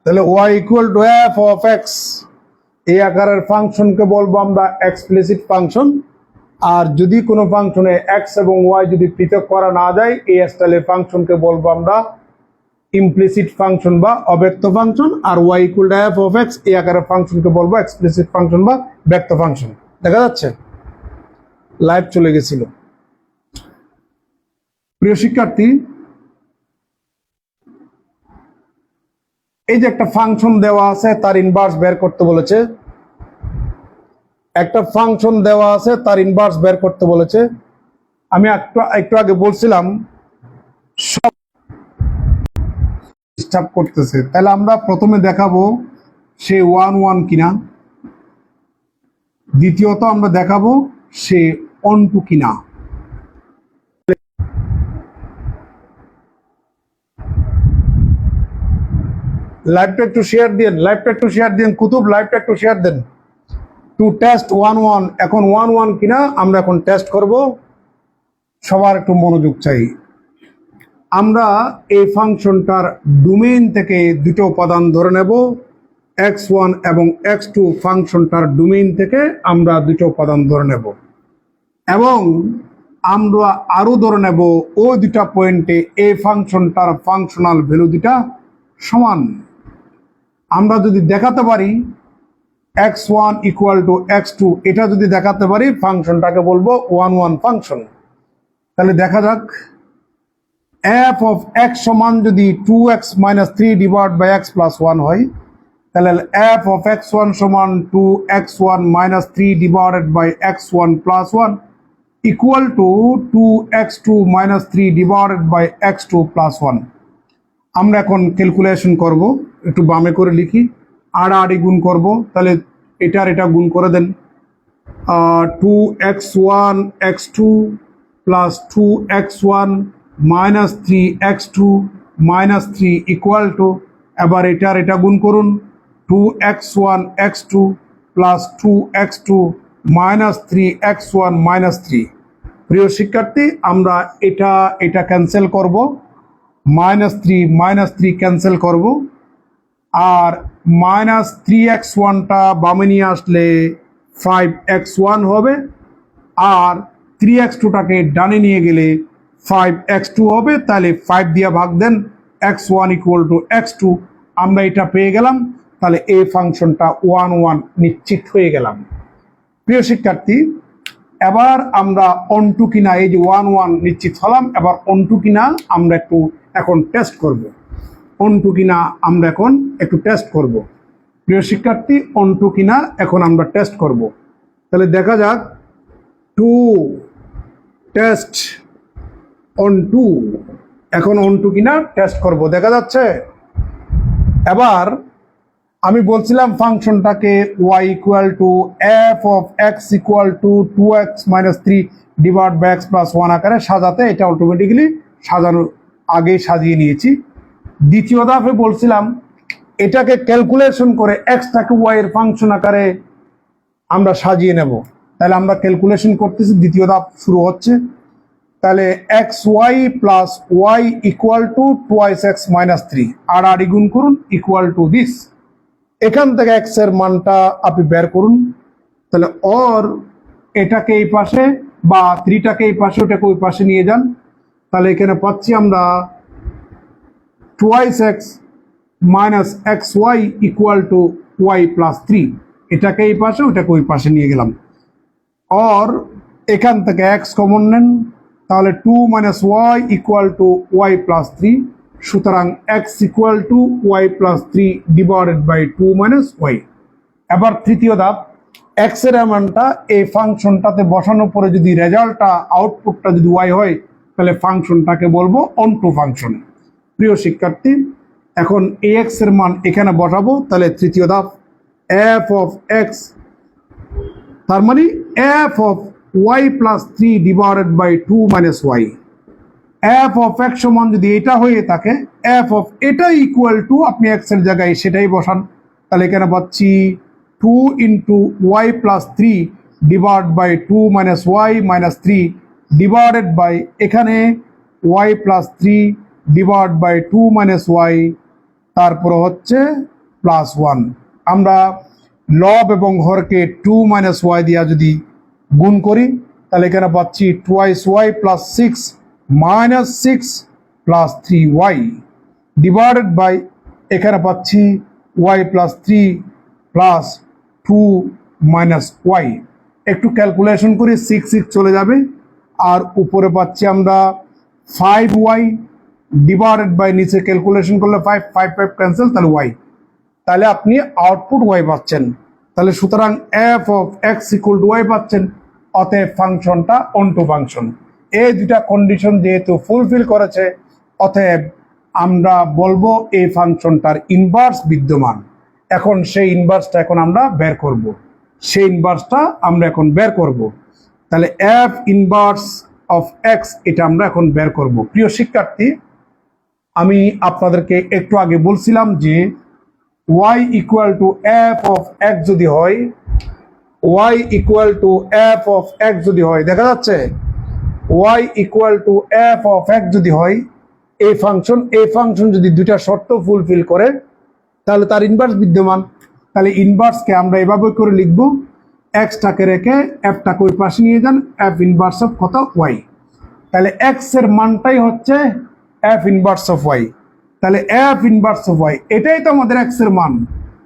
তাহলে y equal to f of x, এই আকারের ফাংশনকে বলবো আমরা এক্সপ্লিসিট ফাংশন। আর যদি কোনো ফাংশনে এক্স এবং ওয়াই যদি পৃথক করা না যায়, এই স্টাইলের ফাংশনকে বলবো আমরা ইমপ্লিসিট ফাংশন বা অব্যক্ত ফাংশন। আর y equal to f of x, এই আকারের ফাংশনকে বলবো এক্সপ্লিসিট ফাংশন বা ব্যক্ত ফাংশন। দেখা যাচ্ছে? লাইভ চলে গেছিল। প্রিয় শিক্ষার্থী, এই যে একটা ফাংশন দেওয়া আছে, তার ইনভার্স বের করতে বলেছে। একটা ফাংশন দেওয়া আছে, তার ইনভার্স বের করতে বলেছে। আমি একটু আগে বলছিলাম সব ডিস্টার্ব করতেছে। তাহলে আমরা প্রথমে দেখাবো সে 1 কিনা, দ্বিতীয়ত আমরা দেখাবো সে অনটু কিনা। লাইভটা একটু শেয়ার দিন, কুতুব লাইভটা একটু শেয়ার দেন। টু টেস্ট 1 এখন 1 কিনা আমরা এখন টেস্ট করব। সবার একটু মনোযোগ চাই। আমরা এই ফাংশনটার ডোমেইন থেকে দুটো উপাদান ধরে নেব, x1 এবং x2 ফাংশনটার ডোমেইন থেকে আমরা দুটো উপাদান ধরে নেব, এবং আমরা আরো ধরে নেব ওই দুটা পয়েন্টে এই ফাংশনটার ফাংশনাল ভ্যালু দুটা সমান। আমরা যদি দেখাতে পারি x1 ইকুয়াল টু x2, এটা যদি দেখাতে পারি ফাংশনটাকে বলবো 1 ফাংশন। তাহলে দেখা যাক, f অফ x সমান যদি 2x minus 3 divide by x plus 1 হয়, তাহলে f অফ x1 সমান 2x1 minus 3 divided by x1 plus 1 equal to 2x2 minus 3 divided by x2 plus 1। আমরা এখন ক্যালকুলেশন করব, একটু বামে করে লিখি, আড়াআড়ি গুণ করব। তাহলে এটা গুণ করে দেন, 2x1 x2 plus 2x1 minus 3x2 minus 3 equal to, এবার এটা গুণ করুন, 2x1 x2 plus 2x2 minus 3x1 minus 3। প্রিয় শিক্ষার্থী, আমরা এটা ক্যান্সেল করব, মাইনাস 3 ক্যান্সেল করব, আর মাইনাস 3x1টা বামে নিয়ে আসলে 5x1 হবে, আর 3x2টাকে ডানে নিয়ে গেলে 5x2 হবে। তাহলে 5 দিয়ে ভাগ দেন, x1 ইকুয়াল টু x2, আমরা এটা পেয়ে গেলাম। তাহলে এই ফাংশনটা 1 নিশ্চিত হয়ে গেলাম। প্রিয় শিক্ষার্থী, এবার আমরা অনটু কিনা, এই যে 1 নিশ্চিত হলাম, এবার অনটু কিনা আমরা এখন টেস্ট করব। অনটু কিনা আমরা এখন একটু টেস্ট করব। প্রিয় শিক্ষার্থী, অনটু কিনা এখন আমরা টেস্ট করব। তাহলে দেখা যাক, টু টেস্ট অনটু, এখন অনটু কিনা টেস্ট করব। দেখা যাচ্ছে? এবার আমি বলছিলাম ফাংশনটাকে y equal to f of x equal to 2x minus 3 divide by x plus 1 আকারে সাজাতে, এটা অটোমেটিক্যালি সাজানোর আগে সাজিয়ে নিয়েছি। দ্বিতীয় ধাপে বলছিলাম এটাকে ক্যালকুলেশন করে এক্সটাকে y এর ফাংশন আকারে আমরা সাজিয়ে নেব। তাহলে আমরা ক্যালকুলেশন করতেছি, দ্বিতীয় ধাপ শুরু হচ্ছে। তাহলে xy plus y equal to 2x minus 3, আড়াআড়ি গুণ করুন, ইকুয়াল টু দিস। এখান থেকে x এর মানটা আপনি বের করুন। তাহলে অর এটাকে এই পাশে বা 3টাকে এই পাশে, ওটাকে ওই পাশে নিয়ে যান। তাহলে এখানে পাচ্ছি আমরা 2x minus xy equal to y plus 3, এটাকে এই পাশে, ওটাকে ওই পাশে নিয়ে গেলাম। অর এখান থেকে x কমন নেন, তাহলে 2 minus y equal to y plus 3। সুতরাং x equal to y plus 3 divided by 2 minus y। এবার তৃতীয় ধাপ, x এর মানটা এই ফাংশনটাতে বসানোর পরে যদি রেজাল্টটা, আউটপুটটা যদি y হয়, তাহলে ফাংশনটাকে বলবো অনটু ফাংশন। প্রিয় শিক্ষার্থী, এখন ax এর মান এখানে বসাবো। তাহলে তৃতীয় ধাপ, f অফ x, তার মানে f of y plus 3 divided by 2 minus y। f of x সমান যদি এটা হয়ে থাকে, f অফ এটা ইকুয়াল টু, আপনি x এর জায়গায় সেটাই বসান। তাহলে এখানে পাচ্ছি 2 into y plus 3 divide by 2 minus y minus 3 divided by এখানে y plus 3 divide by 2 minus y, তারপর হচ্ছে প্লাস 1। আমরা লব এবং হরকে 2 মাইনাস ওয়াই দিয়া যদি গুণ করি তাহলে এখানে পাচ্ছি twice y plus 6 minus 6 plus 3y divided by এখানে পাচ্ছি y plus 3 plus 2 minus y. একটু ক্যালকুলেশন করি, 6 6 চলে যাবে, আর উপরে পাচ্ছি আমরা 5y ডিভাইডেড বাই নিচে ক্যালকুলেশন করলে 5 5 5 ক্যান্সেল, তাহলে y, তাহলে আপনি আউটপুট y পাচ্ছেন। তাহলে সুতরাং f of x equal to y পাচ্ছেন, অতএব ফাংশনটা অনটো ফাংশন। এই দুটা কন্ডিশন যেহেতু ফুলফিল করেছে, অতএব আমরা বলবো এই ফাংশনটার ইনভার্স বিদ্যমান। এখন সেই ইনভার্সটা এখন আমরা বের করব, সেই ইনভার্সটা আমরা এখন বের করব। তাহলে f ইনভার্স অফ x এটা আমরা এখন বের করব। প্রিয় শিক্ষার্থী, আমি আপনাদেরকে একটু আগে বলছিলাম যে y equal to f of x যদি হয়, y equal to f of x যদি হয়, দেখা যাচ্ছে y equal to f of x যদি হয়, এই ফাংশন যদি দুইটা শর্ত ফুলফিল করে তাহলে তার ইনভার্স বিদ্যমান। তাহলে ইনভার্সকে আমরা এভাবে করে লিখব, এক্সটাকে রেখে এফটাকে ওই পাশে নিয়ে যান, এফ ইনভার্স অফ কত ওয়াই। তাহলে এক্স এর মানটাই হচ্ছে এফ ইনভার্স অফ ওয়াই। তাহলে এফ ইনভার্স অফ ওয়াই এটাই তো আমাদের এক্স এর মান।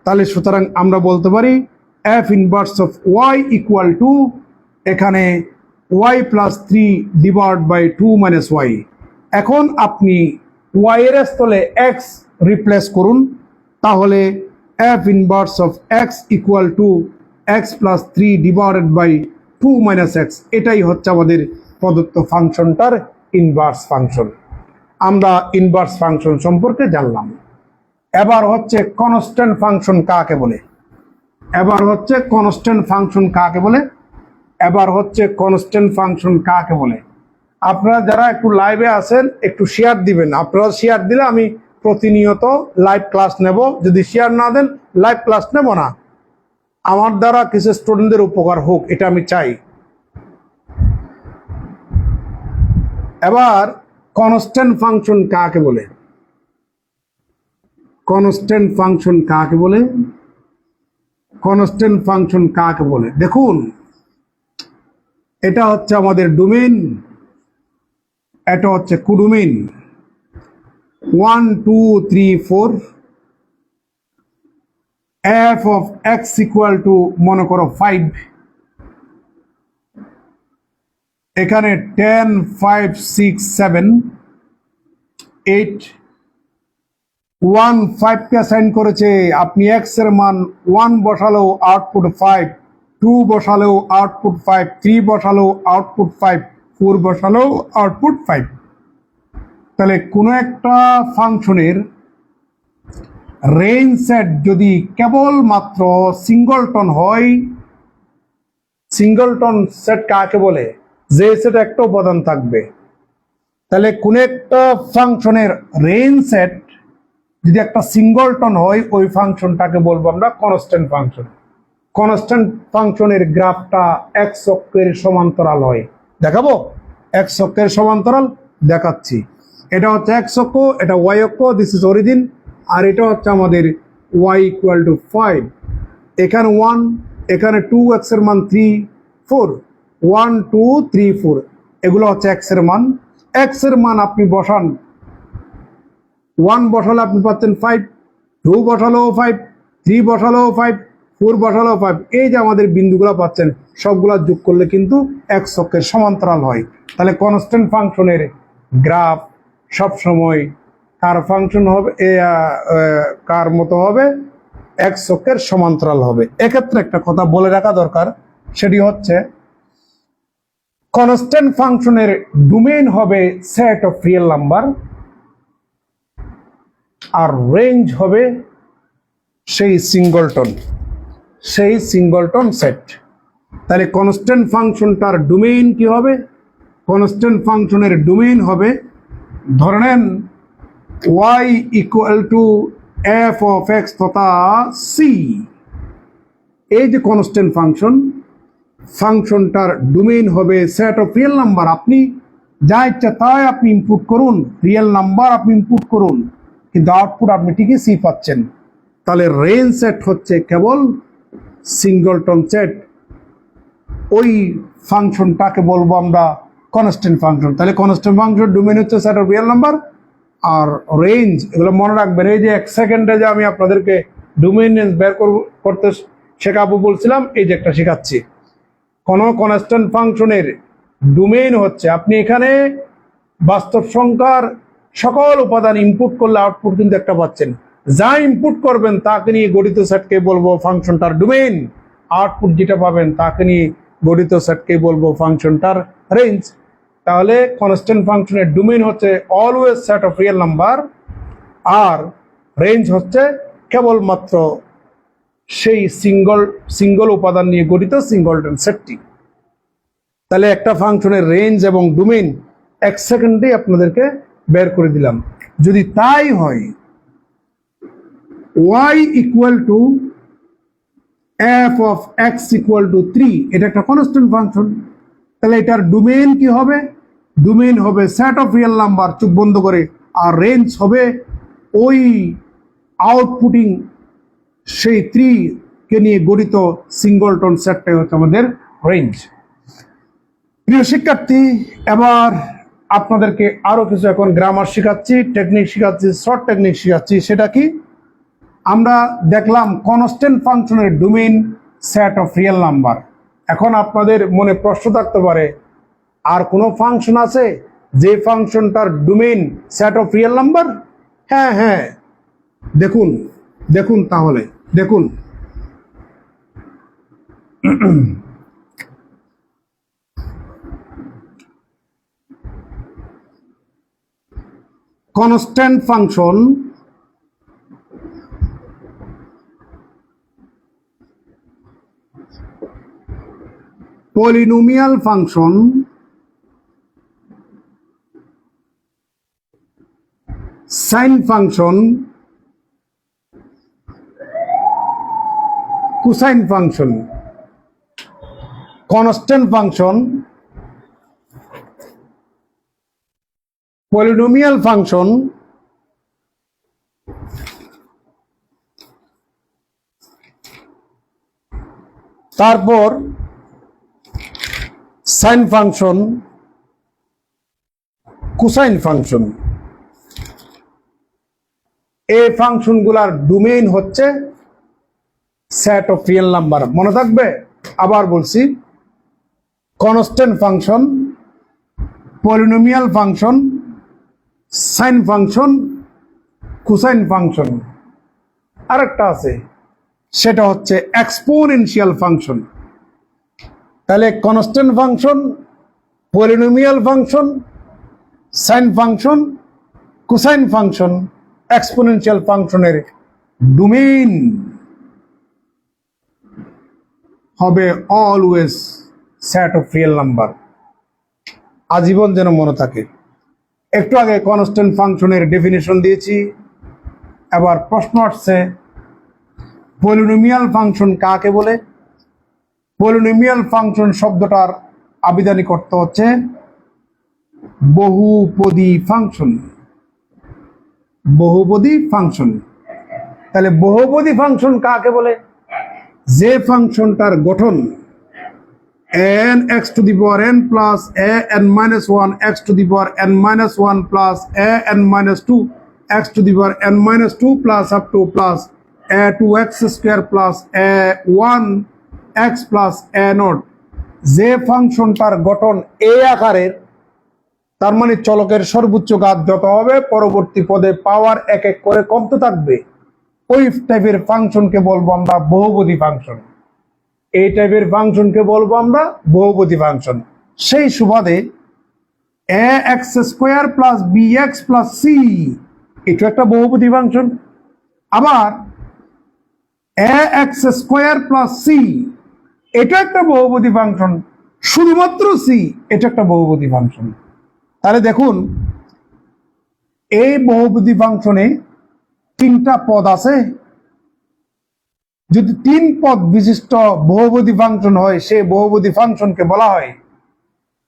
তাহলে সুতরাং আমরা বলতে পারি F inverse of Y equal to এখানে Y plus 3 divide by 2 minus Y. এখন আপনি ওয়াই এর স্থলে এক্স রিপ্লেস করুন, তাহলে F inverse of x equal to x plus 3 divided by 2 minus X, এটাই হচ্ছে আমাদের প্রদত্ত ফাংশনটার ইনভার্স ফাংশন। আমরা ইনভার্স ফাংশন সম্পর্কে জানলাম। এবার হচ্ছে কনস্ট্যান্ট ফাংশন কাকে বলে, এবার হচ্ছে কনস্ট্যান্ট ফাংশন কাকে বলে, এবার হচ্ছে কনস্ট্যান্ট ফাংশন কাকে বলে। আপনারা যারা একটু লাইভে আছেন একটু শেয়ার দিবেন, আপনারা শেয়ার দিলে আমি প্রতিনিয়ত লাইভ ক্লাস নেব। যদি শেয়ার না দেন লাইভ ক্লাস নেব না। আমার দ্বারা কিছু স্টুডেন্টদের উপকার হোক, এটা আমি চাই। এবার কনস্ট্যান্ট ফাংশন কাকে বলে, কনস্ট্যান্ট ফাংশন কাকে বলে, কনস্ট্যান্ট ফাংশন কাকে বলে। দেখুন, এটা হচ্ছে আমাদের ডোমেইন, এটা হচ্ছে codomain. 1 2 3 4 f of x equal to মনে করো 5, এখানে 10 5 6 7 8 1 5 কে অ্যাসাইন করেছে। আপনি x এর মান 1 বসালেও আউটপুট 5, 2 বসালেও আউটপুট 5, 3 বসালেও আউটপুট 5, 4 বসালেও আউটপুট 5। তাহলে কোনো একটা ফাংশনের রেঞ্জ সেট যদি কেবলমাত্র সিঙ্গলটন হয়, সিঙ্গলটন সেট কাকে বলে, যে সেট একটা উপাদান থাকবে। তাহলে কোন একটা ফাংশনের রেঞ্জ সেট যদি একটা সিঙ্গলটন হয়, ওই ফাংশনটাকে বলবো আমরা কনস্ট্যান্ট ফাংশন। কনস্ট্যান্ট ফাংশনের গ্রাফটা এক্স অক্ষের সমান্তরাল হয়, দেখাবো। এক্স অক্ষের সমান্তরাল দেখাচ্ছি। এটা হচ্ছে এক্স অক্ষ, এটা ওয়াই অক্ষ, দিস ইজ অরিজিন। আর এটা হচ্ছে আমাদের y ইকুয়াল টু 5, এখানে 1, এখানে 2, x এর মান 3 4, 1 2 3 4, এগুলো হচ্ছে x এর মান। x এর মান আপনি বসান, 1 বসালে আপনি পাচ্ছেন 5, 2 বসালেও 5, 3 বসালেও 5, 4 বসালেও 5। এই যে আমাদের বিন্দুগুলো পাচ্ছেন, সবগুলা যোগ করলে কিন্তু x অক্ষের সমান্তরাল হয়। তাহলে কনস্ট্যান্ট ফাংশনের গ্রাফ সবসময় কার ফাংশন হবে, কার মতো হবে, এক্স অক্ষের সমান্তরাল হবে। এক্ষেত্রে একটা কথা বলে রাখা দরকার, সেটি হচ্ছে কনস্ট্যান্ট ফাংশনের ডোমেইন হবে সেট অফ রিয়েল নাম্বার, আর রেঞ্জ হবে সেই সিঙ্গলটন সেট। তাহলে কনস্ট্যান্ট ফাংশনটার ডোমেইন কি হবে, কনস্ট্যান্ট ফাংশনের ডোমেইন হবে, ধরে নেন y equal to f of x তথা c। এই যে কনস্ট্যান্ট ফাংশনটার ডোমেইন হবে সেট অফ রিয়েল নাম্বার। আপনি যা ইচ্ছা তাই আপনি ইনপুট করুন, রিয়েল নাম্বার আপনি ইনপুট করুন, কিন্তু আউটপুট আপনি ঠিকই c পাচ্ছেন। তাহলে রেঞ্জ সেট হচ্ছে কেবল সিঙ্গলটন সেট, ওই ফাংশনটাকে বলবো আমরা কনস্ট্যান্ট ফাংশন। তাহলে কনস্ট্যান্ট ফাংশন ডোমেইন হচ্ছে সেট অফ রিয়েল নাম্বার, আর রেঞ্জ এগুলো মনে রাখবেন। এই যে 1 সেকেন্ডে যে আমি আপনাদেরকে ডোমেইন রেঞ্জ বের করতে শেখাবো বলছিলাম, এই যে একটা শেখাচ্ছি। কোনো কনস্ট্যান্ট ফাংশনের ডোমেইন হচ্ছে, আপনি এখানে বাস্তব সংখ্যার সকল উপাদান ইনপুট করলে আউটপুট কিন্তু একটা পাচ্ছেন। যা ইনপুট করবেন তাকে নিয়ে গঠিত সেটকে বলবো ফাংশনটার ডোমেইন, আউটপুট যেটা পাবেন তাকে নিয়ে গঠিত সেটকে বলবো ফাংশনটার রেঞ্জ। তাহলে কনস্ট্যান্ট ফাংশনের ডোমেইন হচ্ছে always set of real number, আর রেঞ্জ হচ্ছে কেবলমাত্র সেই সিঙ্গল উপাদান নিয়ে গঠিত সিঙ্গলটন সেটটি। তাহলে একটা ফাংশনের রেঞ্জ এবং ডোমেইন 1 সেকেন্ডেই আপনাদেরকে বের করে দিলাম। যদি তাই হয়, y equal to f of x equal two 3, এটা একটা কনস্ট্যান্ট ফাংশন। তাহলে এটার ডোমেইন কি হবে? ডোমেইন হবে সেট অফ রিয়েল নাম্বার, চোখ বন্ধ করে, আর রেঞ্জ হবে ওই আউটপুটিং সেই 3 কে নিয়ে গঠিত সিঙ্গলটন সেটটাই হচ্ছে আমাদের রেঞ্জ। প্রিয় শিক্ষার্থী, এবার আপনাদেরকে আরো কিছু এখন গ্রামার শেখাচ্ছি, টেকনিক শেখাচ্ছি, শর্ট টেকনিক শেখাচ্ছি। সেটা কি? আমরা দেখলাম কনস্ট্যান্ট ফাংশনের domain set of real number. এখন আপনাদের মনে প্রশ্ন থাকতে পারে, আর কোনো ফাংশন আছে যে ফাংশনটার domain set of real number? হ্যাঁ হ্যাঁ, দেখুন দেখুন তাহলে দেখুন। Constant function polynomial function sine function cosine function. Constant function, polynomial function, তারপর সাইন ফাংশন, কোসাইন ফাংশন, এই ফাংশনগুলার ডোমেইন হচ্ছে সেট অফ রিয়েল নাম্বার। মনে থাকবে? আবার বলছি, constant function, polynomial function, sine function, cosine function, আরেকটা আছে সেটা হচ্ছে এক্সপোনেনশিয়াল ফাংশন। তাহলে constant function, polynomial function, sine function, cosine function, exponential ফাংশনের ডোমেইন হবে always set of real number. আজীবন যেন মনে থাকে। একটু আগে কনস্ট্যান্ট ফাংশনের ডেফিনেশন দিয়েছি, এবার প্রশ্ন আসছে পলিনোমিয়াল ফাংশন কাকে বলে? পলিনোমিয়াল ফাংশন শব্দটার আবিধানিক অর্থ হচ্ছে বহুপদী ফাংশন। বহুপদী ফাংশন। তাহলে বহুপদী ফাংশন কাকে বলে? যে ফাংশনটার গঠন n x to the power n plus a n minus 1 x to the power n minus 1 plus a n minus 2 x to the power n minus 2 plus up to plus a 2x square plus a 1 x plus a naught। যে ফাংশনটার গঠন a আকারের, তার মানে চলকের সর্বোচ্চ ঘাত যত হবে পরবর্তী পদে পাওয়ার এক এক করে কমতে থাকবে, ওই টাইপের ফাংশনকে বলবো আমরা বহুপদী ফাংশন। এই টাইপের ফাংশনকে বলবো আমরা বহুপদী ফাংশন। সেই সুবাদে A X square plus B X plus C, এটা একটা বহুপদী ফাংশন। আবার A X square plus C, এটা একটা বহুপদী ফাংশন। শুধুমাত্র সি, এটা একটা বহুপদী ফাংশন। তাহলে দেখুন, এই বহুপদী ফাংশনে 3টা পদ আছে। যদি 3 পদ বিশিষ্ট বহুপদী ফাংশন হয়, সেই বহুপদী ফাংশনকে বলা হয়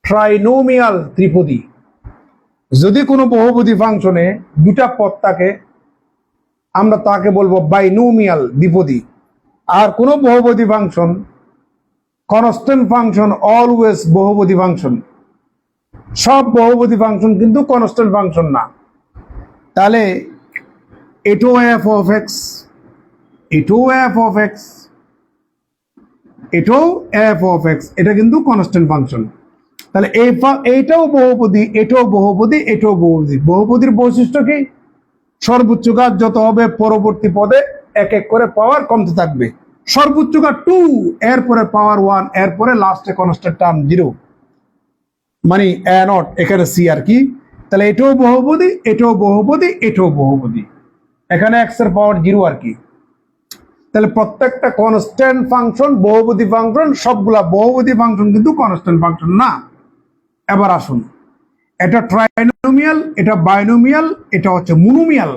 ট্রাইনোমিয়াল ত্রিপদী। যদি কোনো বহুপদী ফাংশনে 2টা পদ থাকে, আমরা তাকে বলবো বাইনোমিয়াল, দ্বিপদী। আর কোন বহুপদী ফাংশন, কনস্ট্যান্ট ফাংশন অলওয়েজ বহুপদী ফাংশন। সব বহুপদী ফাংশন কিন্তু কনস্ট্যান্ট ফাংশন না। তাহলে এটাও এফ অফ এক্স, এটাও এফ অফ এক্স, এটাও এফ অফ এক্স, এটা কিন্তু কনস্ট্যান্ট ফাংশন। তাহলে এইটাও বহুপদী, এটাও বহুপদী, এটাও বহুপদী। বহুপদীর বৈশিষ্ট্য কি? সর্বোচ্চ ঘাত যত হবে পরবর্তী পদে এক এক করে পাওয়ার কমতে থাকবে। সর্বোচ্চ ঘাত 2, এরপরে পাওয়ার 1, এরপরে লাস্টে কনস্ট্যান্ট টার্ম 0, মানে এ নট, এখানে সি আর কি। তাহলে এটাও বহুপদী, এটাও বহুপদী, এটাও বহুপদী, এখানে এক্স এর পাওয়ার 0 আর কি। তাহলে প্রত্যেকটা কনস্ট্যান্ট ফাংশন বহুপদী ফাংশন, সবগুলা বহুপদী ফাংশন কিন্তু কনস্ট্যান্ট ফাংশন না। এবার আসুন, এটা ট্রাইনোমিয়াল, এটা বাইনোমিয়াল, এটা হচ্ছে মোনোমিয়াল।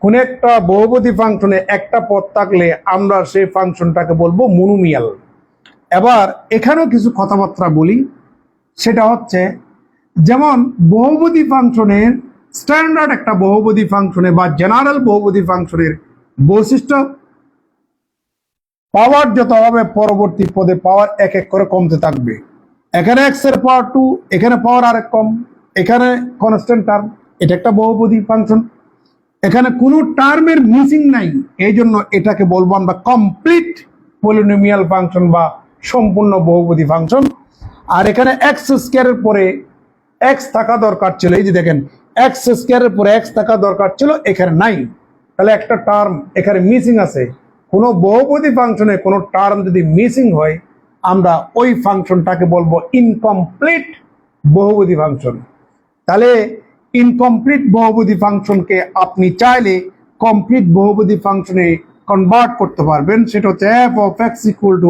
কোন একটা বহুপদী ফাংশনে একটা পদ থাকলে আমরা সেই ফাংশনটাকে বলবো মোনোমিয়াল। এবার এখানেও কিছু কথাবার্তা বলি, সেটা হচ্ছে যেমন বহুপদী ফাংশনের স্ট্যান্ডার্ড একটা বহুপদী ফাংশনে বা জেনারেল বহুপদী ফাংশনের বৈশিষ্ট্য, পাওয়ার যত হবে পরবর্তী পদে পাওয়ার এক এক করে কমতে থাকবে। এখানে এক্স এর পাওয়ার 2, এখানে পাওয়ার আরেক কম, এখানে কনস্ট্যান্ট টার্ম, এটা একটা বহুপদী ফাংশন। এখানে কোনো টার্মের মিসিং নাই, এই জন্য এটাকে বলবো আমরা কমপ্লিট পলিনোমিয়াল ফাংশন বা সম্পূর্ণ বহুপদী ফাংশন। আর এখানে এক্স স্কয়ারের পরে এক্স থাকা দরকার ছিল, এই যে দেখেন এক্স স্কয়ারের পরে এক্স থাকা দরকার ছিল, এখানে নাই। তাহলে একটা টার্ম এখানে মিসিং আছে। কোনো বহুপদী ফাংশনে কোনো টার্ম যদি মিসিং হয়, আমরা ওই ফাংশনটাকে বলবো ইনকমপ্লিট বহুপদী ফাংশন। তাহলে ইনকমপ্লিট বহুপদী ফাংশনকে আপনি চাইলে কমপ্লিট বহুপদী ফাংশনে কনভার্ট করতে পারবেন। সেটা হচ্ছে f of x equal to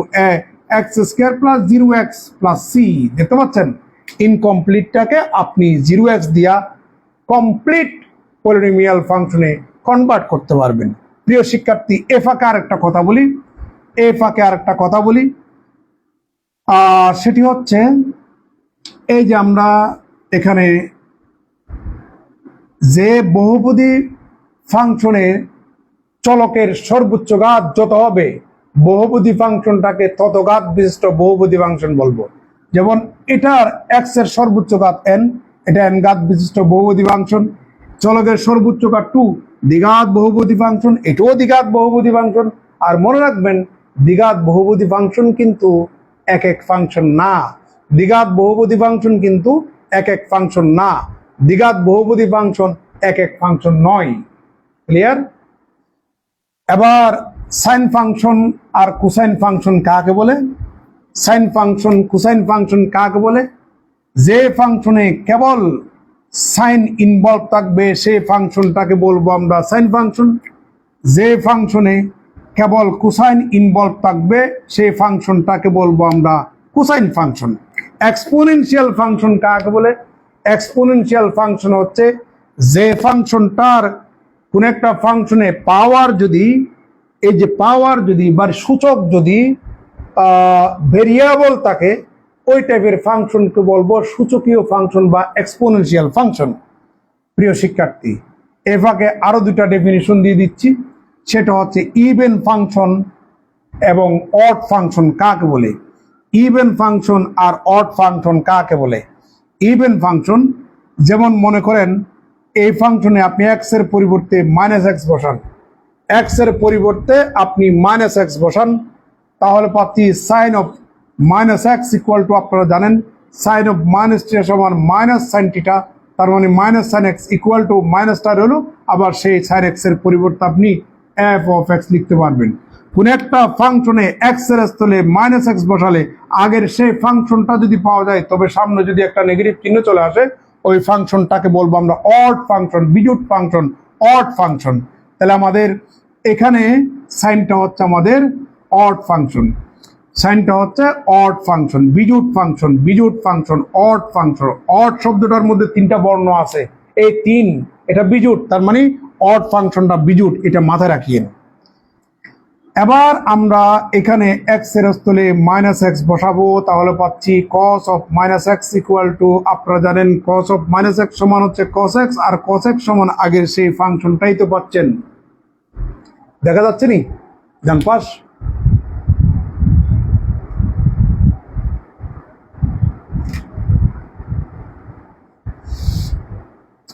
x square plus 0x plus c. দেখতে পাচ্ছেন, ইনকমপ্লিটটাকে আপনি 0x দিয়া কমপ্লিট পলিনোমিয়াল ফাংশনে কনভার্ট করতে পারবেন। প্রিয় শিক্ষার্থী, এ ফাঁকে আরেকটা কথা বলি, সেটি হচ্ছে এই যে আমরা এখানে যে বহুপদী ফাংশনের চলকের সর্বোচ্চ ঘাত যত হবে বহুপদী ফাংশনটাকে তত ঘাত বিশিষ্ট বহুপদী ফাংশন বলবো। যেমন এটার এক্স এর সর্বোচ্চ ঘাত n, এটা n ঘাত বিশিষ্ট বহুপদী ফাংশন। চলকের সর্বোচ্চ ঘাত 2, দ্বিঘাত বহুপদী ফাংশন, এটাও দ্বিঘাত বহুপদী ফাংশন। আর মনে রাখবেন, দ্বিঘাত বহুপদী ফাংশন কিন্তু এক এক ফাংশন না। দ্বিঘাত বহুপদী ফাংশন কিন্তু এক এক ফাংশন না। দ্বিঘাত বহুপদী ফাংশন এক এক ফাংশন নয়। ক্লিয়ার? এবার সাইন ফাংশন আর কোসাইন ফাংশন কাকে বলে? সাইন ফাংশন, কোসাইন ফাংশন কাকে বলে? যে ফাংশনে কেবল সাইন ইনভলভ থাকবে সেই ফাংশনটাকে বলবো আমরা সাইন ফাংশন। যে ফাংশনে কেবল কোসাইন ইনভলভ থাকবে সেই ফাংশনটাকে বলবো আমরা কোসাইন ফাংশন। এক্সপোনেনশিয়াল ফাংশন কাকে বলে? এক্সপোনেনশিয়াল ফাংশন হচ্ছে যে ফাংশনটার কোন একটা ফাংশনে পাওয়ার যদি, এই যে পাওয়ার যদি বা সূচক যদি ভেরিয়েবল থাকে, ওই টাইপের ফাংশনকে বলবো সূচকীয় ফাংশন বা এক্সপোনেনশিয়াল ফাংশন। প্রিয় শিক্ষার্থী, এ ফাঁকে আরো দুটা ডেফিনিশন দিয়ে দিচ্ছি, সেটা হচ্ছে ইভেন ফাংশন এবং অড ফাংশন কাকে বলে। ইভেন ফাংশন আর অড ফাংশন কাকে বলে? ইভেন ফাংশন, যেমন মনে করেন এই ফাংশনে আপনি এক্স এর পরিবর্তে মাইনাস এক্স বসান, এক্স এর পরিবর্তে আপনি মাইনাস এক্স বসান, তাহলে পাচ্ছি sine of minus x equal to, আপনারা জানেন সাইন অফ মাইনাস থিটা সমান মাইনাস সাইন থিটা, তার মানে minus sine x equal to মাইনাসটা হলো, আবার সেই সাইন এক্স এর পরিবর্তে আপনি এফ অফ এক্স লিখতে পারবেন। কোন একটা ফাংশনে এক্স এর স্থলে মাইনাস এক্স বসালে আগের সেই ফাংশনটা যদি পাওয়া যায়, তবে সামনে যদি একটা নেগেটিভ চিহ্ন চলে আসে, ওই ফাংশনটাকে বলবো আমরা অড ফাংশন, বিজুট ফাংশন, অড ফাংশন। তাহলে আমাদের এখানে সাইনটা হচ্ছে আমাদের অড ফাংশন, সাইনটা হচ্ছে অড ফাংশন, বিজুট ফাংশন, বিজুট ফাংশন, অড ফাংশন। অড শব্দটার মধ্যে তিনটা বর্ণ আছে, এই তিন, এটা বিজুট, তার মানে অড ফাংশনটা বিজুট, এটা মাথায় রাখিয়েন। এবার আমরা এখানে এক্স এর স্থলে মাইনাস এক্স বসাবো, তাহলে পাচ্ছি cos of minus x equal to, আপনারা জানেন কস অফ মাইনাস এক্স সমান হচ্ছে কস এক্স, আর কস এক্স সমান আগের সেই ফাংশনটাই তো পাচ্ছেন। দেখা যাচ্ছে নি? ডান পাশ।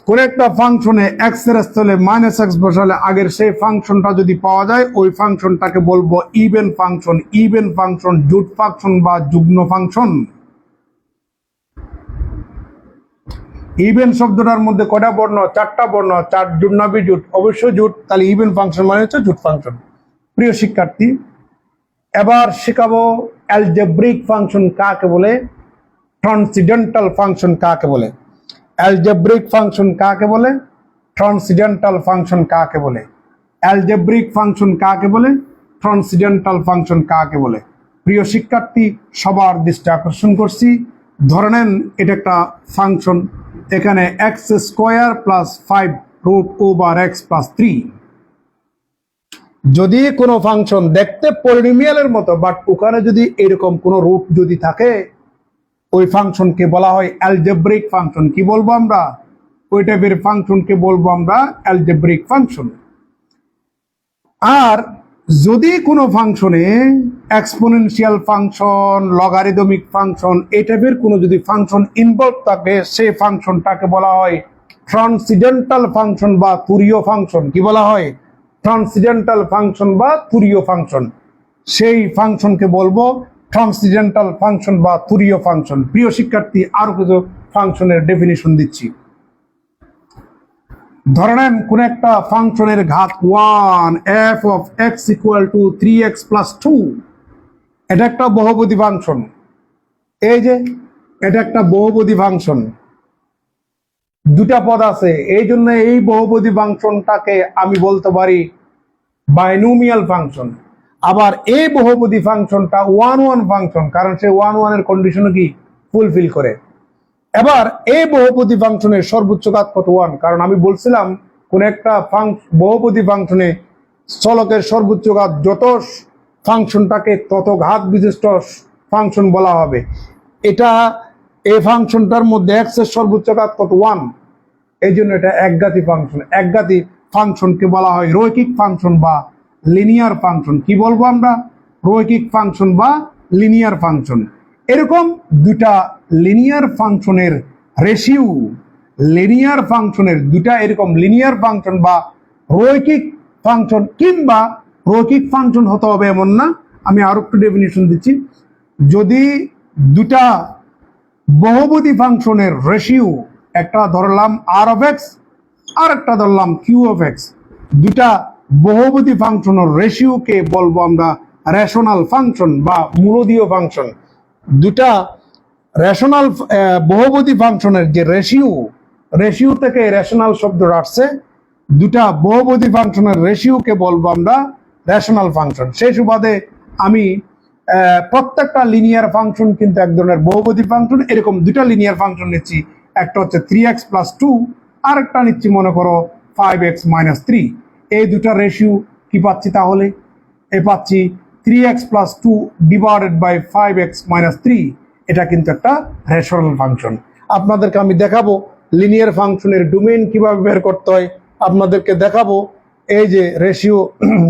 কোন একটা ফাংশনে এক্স এর স্থলে মাইনাস এক্স বসালে আগের সেই ফাংশনটা যদি পাওয়া যায় ওই ফাংশনটাকে বলবো ইভেন ফাংশন। ইভেন ফাংশন, জোট ফাংশন বা যুগ্ম ফাংশন। ইভেন শব্দটার মধ্যে কয়টা বর্ণ? 4টা বর্ণ। 4 জুট না বিজুট? অবশ্যই জুট। তাহলে ইভেন ফাংশন মানে হচ্ছে জুট ফাংশন। প্রিয় শিক্ষার্থী, এবার শেখাবো অ্যালজেব্রিক ফাংশন কাকে বলে, ট্রান্সিডেন্টাল ফাংশন কাকে বলে। অ্যালজেব্রিক ফাংশন কাকে বলে, ট্রান্সিডেন্টাল ফাংশন কাকে বলে। অ্যালজেব্রিক ফাংশন কাকে বলে, ট্রান্সিডেন্টাল ফাংশন কাকে বলে। প্রিয় শিক্ষার্থী, সবার দৃষ্টি আকর্ষণ করছি। ধরে নেন এটা একটা ফাংশন, এখানে x square plus 5 root over x plus 3। যদি কোনো ফাংশন দেখতে পলিনোমিয়ালের মতো বাট ওখানে যদি এরকম কোনো রুট যদি থাকে ওই ফাংশনকে বলা হয় অ্যালজেব্রিক ফাংশন। কি বলবো আমরা? ওই টাইপের ফাংশনকে বলবো আমরা অ্যালজেব্রিক ফাংশন। আর যদি কোনো ফাংশনে এক্সপোনেনশিয়াল ফাংশন, লগারিদমিক ফাংশন, এই টাইপের কোনো যদি ফাংশন ইনভলভ থাকে সেই ফাংশনটাকে বলা হয় ট্রান্সিডেন্টাল ফাংশন বা তুরীয় ফাংশন। কি বলা হয়? ট্রান্সিডেন্টাল ফাংশন বা তুরীয় ফাংশন। সেই ফাংশনকে বলবো ট্রান্সিডেন্টাল ফাংশন বা তুরীয় ফাংশন। প্রিয় শিক্ষার্থী, আরো কিছু ফাংশনের ডেফিনিশন দিচ্ছি। ধরে নেন কোন একটা ফাংশনের ঘাত 1, f of x equal to 3x plus 2। এটা একটা বহুপদী ফাংশন। এই যে এটা একটা বহুপদী ফাংশন, দুটা পদ আছে, এই জন্য এই বহুপদী ফাংশনটাকে আমি বলতে পারি বাইনোমিয়াল ফাংশন। আবার এই বহুপদী ফাংশনটা 1 ফাংশন, কারণ সে 1 এর কন্ডিশনও কি ফুলফিল করে। এবার এই বহুপদী ফাংশনের সর্বোচ্চ ঘাত কত? 1। কারণ আমি বলছিলাম কোন একটা বহুপদী ফাংশনে চলকের সর্বোচ্চ ঘাত যত ফাংশনটাকে তত ঘাত বিশিষ্ট ফাংশন বলা হবে। এটা এই ফাংশনটার মধ্যে এক্স এর সর্বোচ্চ ঘাত কত? 1। এই জন্য এটা একঘাতী ফাংশন। একঘাতী ফাংশনকে বলা হয় রৈখিক ফাংশন বা লিনিয়ার ফাংশন। কি বলবো আমরা? রৈখিক ফাংশন বা লিনিয়ার ফাংশন। এরকম দুটা লিনিয়ার ফাংশনের রেশিও, লিনিয়ার ফাংশনের দুটা এরকম লিনিয়ার ফাংশন বা রৈখিক ফাংশন কিংবা রৈখিক ফাংশন হতে হবে এমন না। আমি আরো একটু ডেফিনিশন দিচ্ছি। যদি দুটা বহুপদী ফাংশনের রেশিও, একটা ধরলাম আর অফ এক্স আর একটা ধরলাম কিউ অফ এক্স, দুটা বহুপদী ফাংশনের রেশিওকে বলবো আমরা রেশনাল ফাংশন বা মূলদীয় ফাংশন। দুটা রেশনাল বহুপদী ফাংশনের যে রেশিও থেকে রেশনাল শব্দ আসছে, দুটা বহুপদী ফাংশনের রেশিওকে বলবো আমরা রেশনাল ফাংশন। সেই সুবাদে আমি প্রত্যেকটা লিনিয়ার ফাংশন কিন্তু এক ধরনের বহুপদী ফাংশন। এরকম দুটা লিনিয়ার ফাংশন নিচ্ছি, একটা হচ্ছে 3x plus 2, আর একটা নিচ্ছি মনে করো 5x minus 3। এই দুটা রেশিও কি পাচ্ছি? তাহলে এ পাচ্ছি 3x plus 2 divided by 5x minus 3। এটা কিন্তু একটা রেশনাল ফাংশন। আপনাদেরকে আমি দেখাবো লিনিয়ার ফাংশনের ডোমেইন কিভাবে বের করতে হয়। আপনাদেরকে দেখাবো এই যে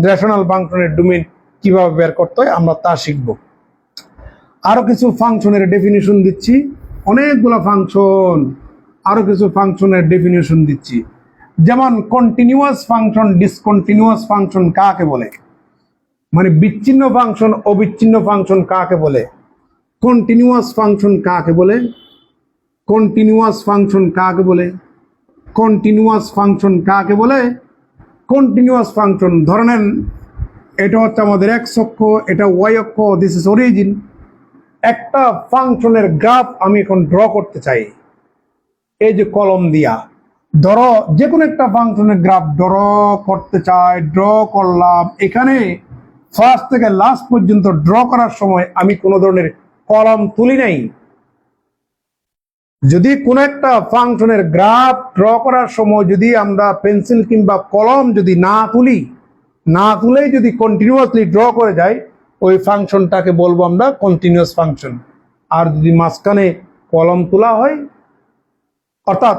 রেশনাল ফাংশনের ডোমেইন কিভাবে বের করতে হয়, আমরা তা শিখব। আরো কিছু ফাংশনের ডেফিনিশন দিচ্ছি, অনেকগুলো ফাংশন, আরো কিছু ফাংশনের ডেফিনিশন দিচ্ছি। যেমন কন্টিনিউয়াস ফাংশন, ডিসকন্টিনিউয়াস ফাংশন কাকে বলে? মানে বিচ্ছিন্ন ফাংশন, অবিচ্ছিন্ন ফাংশন কাকে বলে? কন্টিনিউয়াস ফাংশন কাকে বলে? কন্টিনিউয়াস ফাংশন কাকে বলে? কন্টিনিউয়াস ফাংশন কাকে বলে? কন্টিনিউয়াস ফাংশন, ধরে নেন এটা হচ্ছে আমাদের এক্স অক্ষ, এটা ওয়াই অক্ষ, দিস ইজ অরিজিন। একটা ফাংশনের গ্রাফ আমি এখন ড্র করতে চাই, এই যে কলম দিয়া ধরো যে কোনো একটা ফাংশনের গ্রাফ ড্র করতে চাই, ড্র করলাম। এখানে ফার্স্ট থেকে লাস্ট পর্যন্ত ড্র করার সময় আমি কোনো ধরনের কলম তুলি নাই। যদি কোনো একটা ফাংশনের গ্রাফ ড্র করার সময় যদি আমরা পেন্সিল কিংবা কলম যদি না তুলেই যদি কন্টিনিউয়াসলি ড্র করে যাই, ওই ফাংশনটাকে বলবো আমরা কন্টিনিউয়াস ফাংশন। আর যদি মাঝখানে কলম তোলা হয়, অর্থাৎ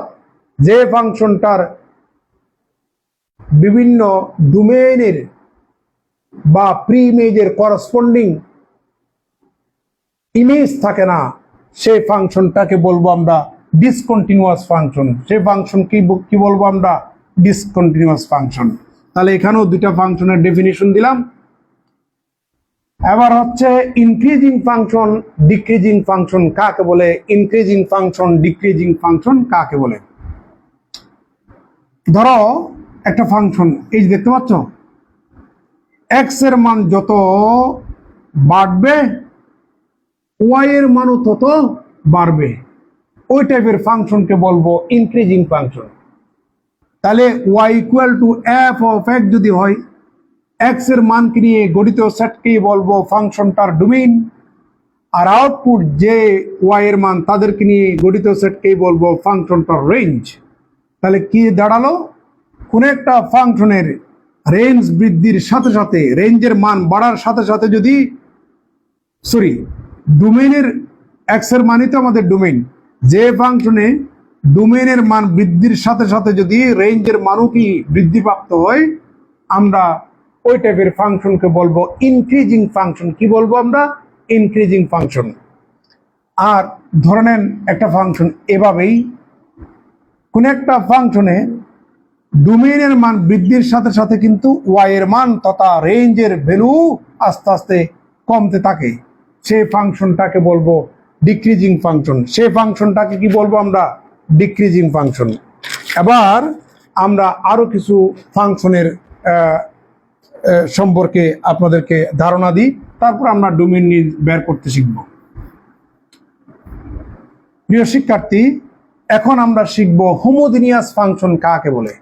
যে ফাংশনটার বিভিন্ন ডোমেইনের বা প্রি ইমেজের করসপন্ডিং ইমেজ থাকে না, সেই ফাংশনটাকে বলবো আমরা ডিসকন্টিনিউয়াস ফাংশন। সেই ফাংশন কি বলবো আমরা? Discontinuous function. তাহলে এখানেও দুইটা ফাংশনের ডেফিনিশন দিলাম। এবার হচ্ছে ইনক্রিজিং ফাংশন, ডিক্রিজিং ফাংশন কাকে বলে? ইনক্রিজিং ফাংশন, ডিক্রিজিং ফাংশন কাকে বলে? ধরো একটা ফাংশন, এই যে দেখতে পাচ্ছ, এক্স এর মান যত বাড়বে ওয়াই এর মানও তত বাড়বে, ওই টাইপের ফাংশনকে বলবো ইনক্রিজিং ফাংশন। তাহলে y equal to f of x যদি হয়, এক্স এর মানকে নিয়ে গঠিত সেটকেই বলবো ফাংশনটার ডোমেইন, আর আউটপুট যে ওয়াই এর মান তাদেরকে নিয়ে গঠিত সেটকেই বলবো ফাংশনটার রেঞ্জ। তাহলে কি দাঁড়ালো? কোন একটা ফাংশনের রেঞ্জ বৃদ্ধির সাথে সাথে, রেঞ্জের মান বাড়ার সাথে সাথে যদি ডোমেইনের এক্স এর মানই তো আমাদের ডোমেইন, যে ফাংশনে ডোমেইনের মান বৃদ্ধির সাথে সাথে যদি রেঞ্জের মানও কি বৃদ্ধিপ্রাপ্ত হয়, আমরা ওই টাইপের ফাংশনকে বলবো ইনক্রিজিং ফাংশন। কি বলবো আমরা? Increasing function. আর ধরে নেন একটা ফাংশন এভাবেই, কোন একটা ফাংশনে ডোমেইনের মান বৃদ্ধির সাথে সাথে কিন্তু ওয়াই এর মান তথা রেঞ্জের ভ্যালু আস্তে আস্তে কমতে থাকে, সেই ফাংশনটাকে বলবো ডিক্রিজিং ফাংশন। সেই ফাংশনটাকে কি বলবো আমরা? Decreasing function. এবার আমরা আরো কিছু ফাংশনের সম্পর্কে আপনাদেরকে ধারণা দিই, তারপর আমরা ডোমেইন নিয়ে বের করতে শিখব। প্রিয় শিক্ষার্থী, এখন আমরা শিখব হোমোজিনিয়াস ফাংশন কাকে বলে।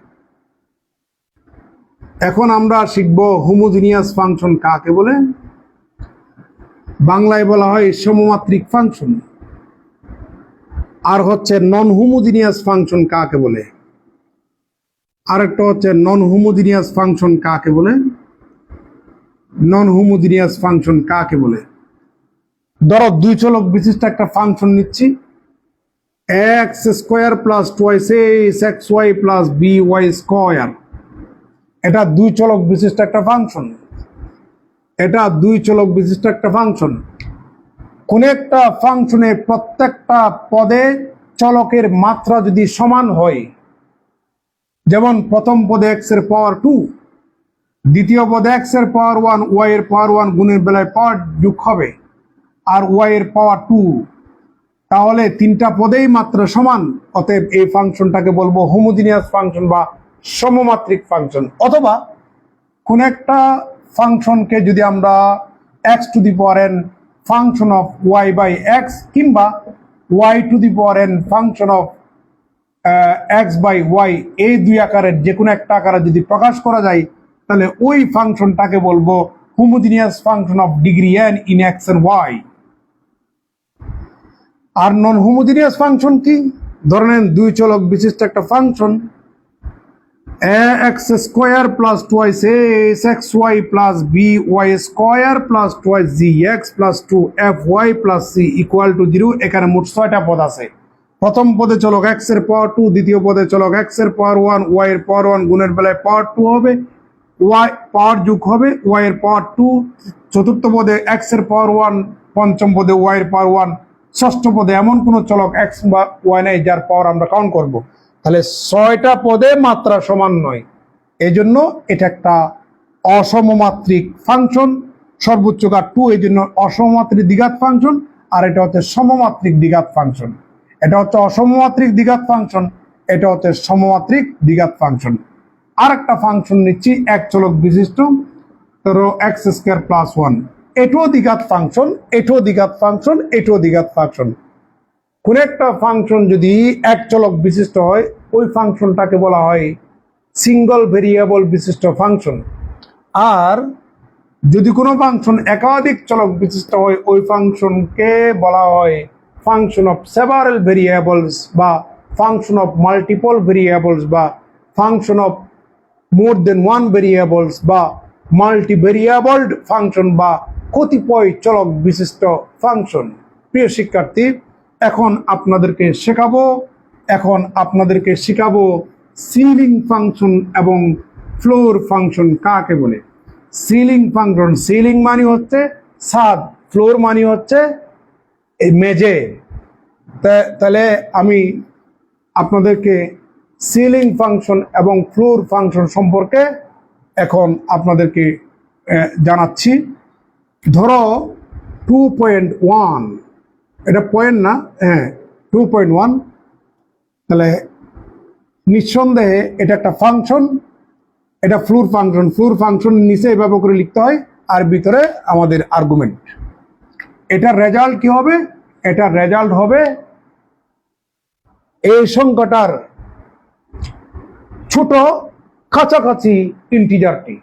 এখন আমরা শিখব হোমোজিনিয়াস ফাংশন কাকে বলে। বাংলায় বলা হয় সমমাত্রিক ফাংশন। আর হচ্ছে নন হোমোজিনিয়াস ফাংশন কাকে বলে? আরেকটা হচ্ছে নন হোমোজিনিয়াস ফাংশন কাকে বলে? নন হোমোজিনিয়াস ফাংশন কাকে বলে? ধরো দুই চলক বিশিষ্ট একটা ফাংশন নিচ্ছি, x square plus twice x y plus b y square. এটা দুই চলক বিশিষ্ট একটা ফাংশন। এটা দুই চলক বিশিষ্ট একটা ফাংশন। কোন একটা ফাংশনে প্রত্যেকটা পদে চলকের মাত্রা যদি সমান হয়, যেমন প্রথম পদে এক্স এর পাওয়ার 2, দ্বিতীয় পদে এক্স এর পাওয়ার 1, ওয়াই এর পাওয়ার 1 গুণের বেলায় পাওয়ার যোগ হবে, আর ওয়াই এর পাওয়ার 2, তাহলে তিনটা পদেই মাত্রা সমান। অতএব এই ফাংশনটাকে বলবো হোমোজিনিয়াস ফাংশন বা সমমাত্রিক ফাংশন। অথবা কোন একটা ফাংশনকে যদি আমরা X to the power N function of Y by X, কিংবা Y to the power N function of X by Y, এই দুই আকারের যে কোনো একটা আকারে যদি প্রকাশ করা যায়, তাহলে ওই ফাংশনটাকে বলবো homogeneous function of degree n in x and y. আর নন হোমোজিনিয়াস ফাংশন কি? ধরেন দুই চলক বিশিষ্ট একটা function, x square plus twice x y plus b y square plus twice g x plus 2 f y plus c equal to 0। এখানে মোট 6টা পদ আছে। প্রথম পদে চলক এক্স এর পাওয়ার 2, দ্বিতীয় পদে চলক এক্স এর পাওয়ার 1, ওয়াই এর পাওয়ার 1 গুণের বেলায় পাওয়ার 2 হবে, ওয়াই পাওয়ার যোগ হবে, ওয়াই এর পাওয়ার 2, চতুর্থ পদে এক্স এর পাওয়ার 1, পঞ্চম পদে ওয়াই এর পাওয়ার 1, ষষ্ঠ পদে এমন কোন চলক এক্স বা ওয়াই নাই যার পাওয়ার আমরা কাউন্ট করব। তাহলে 6টা পদে মাত্রা সমান নয়, এই জন্য এটা একটা অসমমাত্রিক ফাংশন। সর্বোচ্চ ঘাত 2, এই জন্য অসমমাত্রিক দ্বিঘাত ফাংশন। আর এটা হচ্ছে সমমাত্রিক দ্বিঘাত ফাংশন। এটা হচ্ছে অসমমাত্রিক দ্বিঘাত ফাংশন, এটা হচ্ছে সমমাত্রিক দ্বিঘাত ফাংশন। আর একটা ফাংশন নিচ্ছি এক চলক বিশিষ্ট, ধরো এক্স স্কোয়ার প্লাস 1, এটাও দ্বিঘাত ফাংশন, এটাও দ্বিঘাত ফাংশন, এটাও দ্বিঘাত ফাংশন। কোন একটা ফাংশন যদি এক চলক বিশিষ্ট হয়, ওই ফাংশনটাকে বলা হয় সিঙ্গল ভেরিয়েবল বিশিষ্ট ফাংশন। আর যদি কোনো ফাংশন একাধিক চলক বিশিষ্ট হয়, ওই ফাংশনকে বলা হয় ফাংশন অফ সেভারাল ভেরিয়েবলস বা ফাংশন অফ মাল্টিপল ভেরিয়েবলস বা function of more than one variables বা মাল্টিভেরিয়েবলড ফাংশন বা কতিপয় চলক বিশিষ্ট ফাংশন। প্রিয় শিক্ষার্থী, এখন আপনাদেরকে শেখাবো সিলিং ফাংশন এবং ফ্লোর ফাংশন কাকে বলে। সিলিং ফাংশন, সিলিং মানে হচ্ছে ছাদ, ফ্লোর মানে হচ্ছে এই মেঝে। তাহলে আমি আপনাদেরকে সিলিং ফাংশন এবং ফ্লোর ফাংশন সম্পর্কে এখন আপনাদেরকে জানাচ্ছি। ধরো 2.1, এটা পয়েন্ট না, হ্যাঁ 2.1, তাহলে নিঃসন্দেহে এটা একটা ফাংশন, এটা ফ্লোর ফাংশন। ফ্লোর ফাংশন নিচে এভাবে করে লিখতে হয়, আর ভিতরে আমাদের আর্গুমেন্ট। এটার রেজাল্ট কি হবে? এটার রেজাল্ট হবে এই সংখ্যাটার ছোট কাছাকাছি ইন্টিজারটি।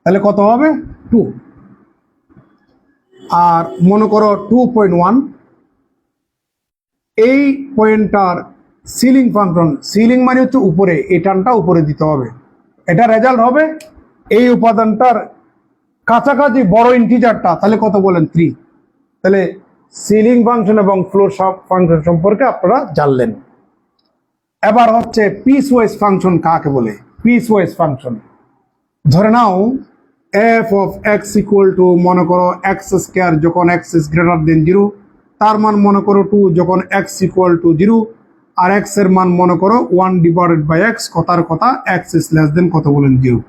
তাহলে কত হবে? 2। আর মনে করো 2.1, এই পয়েন্টটার সিলিং ফাংশন, সিলিং মানে হচ্ছে উপরে, এই টানটা উপরে দিতে হবে। এটা রেজাল্ট হবে এই উপাদানটার কাছাকাছি বড় ইন্টিজারটা। তাহলে কত বলেন? 3। তাহলে সিলিং ফাংশন এবং ফ্লোর ফাংশন সম্পর্কে আপনারা জানলেন। এবার হচ্ছে পিস ওয়াইজ ফাংশন কাকে বলে? পিস ওয়াইজ ফাংশন, ধরে নাও F of x equal to, মনে করো এক্স স্কোয়ার যখন এক্স ইজ গ্রেটার দেন 0, তার মান মনে করো 2 যখন এক্স ইকুয়াল টু 0, আর এক্স এর মান মনে করো 1 ডিভাইডেড বাই এক্স, কথার কথা এক্স ইজ লেস দেন কত বলেন? 0।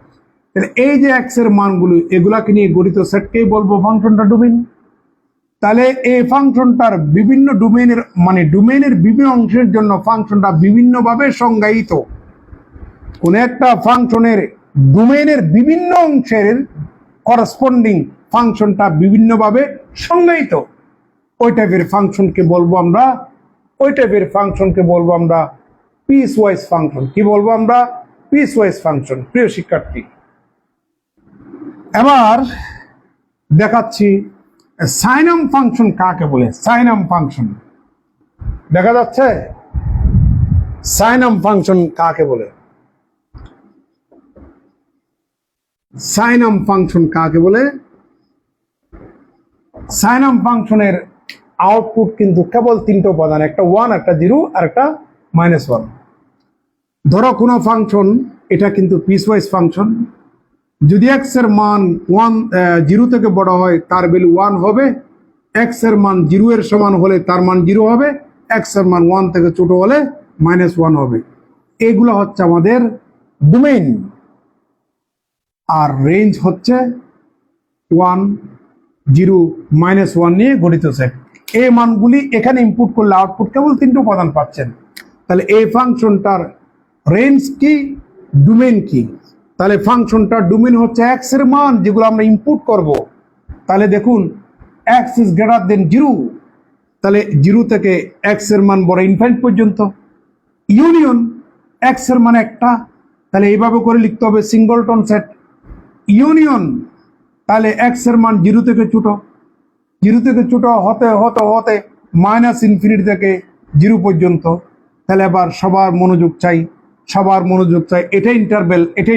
তাহলে এই যে এক্স এর মানগুলো, এগুলাকে নিয়ে গঠিত সেটকেই বলবো ফাংশনটা ডোমেইন। তাহলে এই ফাংশনটার বিভিন্ন ডোমেইনের, মানে ডোমেইনের বিভিন্ন অংশের জন্য ফাংশনটা বিভিন্নভাবে সংজ্ঞায়িত। কোন একটা ফাংশনের ডোমেইনের বিভিন্ন অংশের করসপন্ডিং ফাংশনটা বিভিন্নভাবে সংজ্ঞায়িত। ওই টাইপের ফাংশনকে বলবো আমরা পিস ওয়াইজ ফাংশন। কি বলবো আমরা? Piece wise function. প্রিয় শিক্ষার্থী, এবার দেখাচ্ছি সাইনাম ফাংশন কাকে বলে। সাইনাম ফাংশন দেখা যাচ্ছে? সাইনাম ফাংশন কাকে বলে? সাইনাম ফাংশন কাকে বলে? সাইনাম ফাংশনের আউটপুট কিন্তু কেবল 3টা উপাদান, একটা 1, একটা 0, আর একটা -1। ধরো কোনো ফাংশন, এটা কিন্তু পিসওয়াইজ ফাংশন। যদি এক্স এর মান 0 থেকে বড় হয় তার ভ্যালু 1 হবে, এক্স এর মান 0 এর সমান হলে তার মান 0 হবে, এক্স এর মান 1 থেকে ছোট হলে -1 হবে। এগুলো হচ্ছে আমাদের ডোমেইন। আর রেঞ্জ হচ্ছে 1, 0, -1 নিয়ে গঠিত সেট। এই মানগুলি এখানে ইনপুট করলে আউটপুট কেবল 3টা উপাদান পাচ্ছেন। তাহলে এই ফাংশনটার রেঞ্জ কি, ডোমেইন কি? তাহলে ফাংশনটার ডোমেইন হচ্ছে এক্স এর মান যেগুলো আমরা ইনপুট করব। তাহলে দেখুন এক্স ইজ গ্রেটার দেন 0, তাহলে 0 থেকে এক্স এর মান বড় ইনফাইনাইট পর্যন্ত। ইউনিয়ন এক্স এর মান একটা, তাহলে এইভাবে করে লিখতে হবে সিঙ্গলটন সেট। ইউনিয়ন, তাহলে এক্স এর মান 0 থেকে ছোট, 0 থেকে ছোট হতে হতে হতে -ইনফিনিটি থেকে 0 পর্যন্ত। তাহলে আবার সবার মনোযোগ চাই। এটা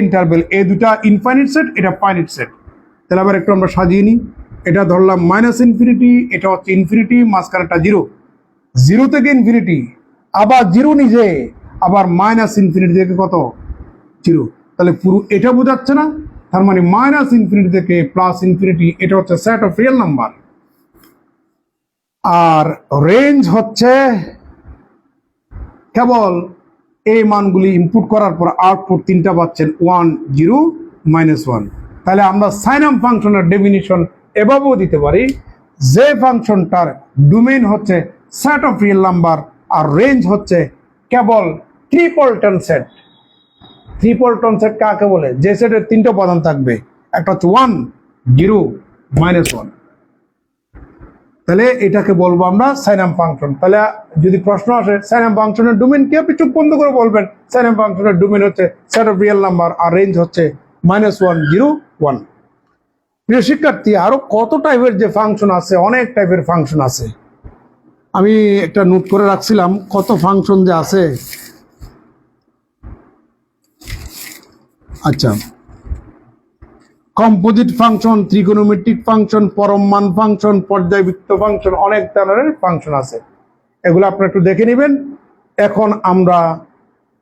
ইন্টারভেল, এই দুটা ইনফাইনিট সেট, এটা ফাইনিট সেট। তাহলে আবার একটু আমরা সাজিয়ে নিই। এটা ধরলাম -ইনফিনিটি, এটা হচ্ছে ইনফিনিটি, মাঝখানেটা 0 থেকে ইনফিনিটি, আবার 0 নিজে, আবার -ইনফিনিটি থেকে কত? 0। তাহলে পুরো এটা বোঝাচ্ছে না? তার মানে -ইনফিনিটি থেকে +ইনফিনিটি, এটা হচ্ছে সেট অফ রিয়েল নাম্বার। আর রেঞ্জ হচ্ছে কেবল এই মানগুলি ইনপুট করার পর আউটপুট 3টা পাচ্ছেন, 1, 0, -1। তাহলে আমরা সাইনাম ফাংশনের ডেফিনিশন এভাবেও দিতে পারি যে ফাংশনটার ডোমেইন হচ্ছে সেট অফ রিয়েল নাম্বার, আর রেঞ্জ হচ্ছে কেবল ট্রিপলটন সেট। ট্রিপলটন সেট কাকে বলে? যে সেটের 3টা উপাদান থাকবে, একটা হচ্ছে 1, 0, -1। তাহলে এটাকে বলবো আমরা সাইনাম ফাংশন। তাহলে যদি প্রশ্ন আসে সাইনাম ফাংশনের ডোমেইন কি, আপনি চুপ বন্ধ করে বলবেন সাইনাম ফাংশনের ডোমেইন হচ্ছে সেট অফ রিয়েল নাম্বার, আর রেঞ্জ হচ্ছে -1, 0, 1। প্রিয় শিক্ষার্থী, আরো কত টাইপের যে ফাংশন আছে, অনেক টাইপের ফাংশন আছে। আমি একটা নোট করে রাখছিলাম কত ফাংশন যে আছে। আচ্ছা, কম্পোজিট ফাংশন, ত্রিকোণমিতিক ফাংশন, পরম মান ফাংশন, পর্যায়বৃত্ত ফাংশন, অনেক ধরনের ফাংশন আছে। এগুলো আপনি একটু দেখে নেবেন। এখন আমরা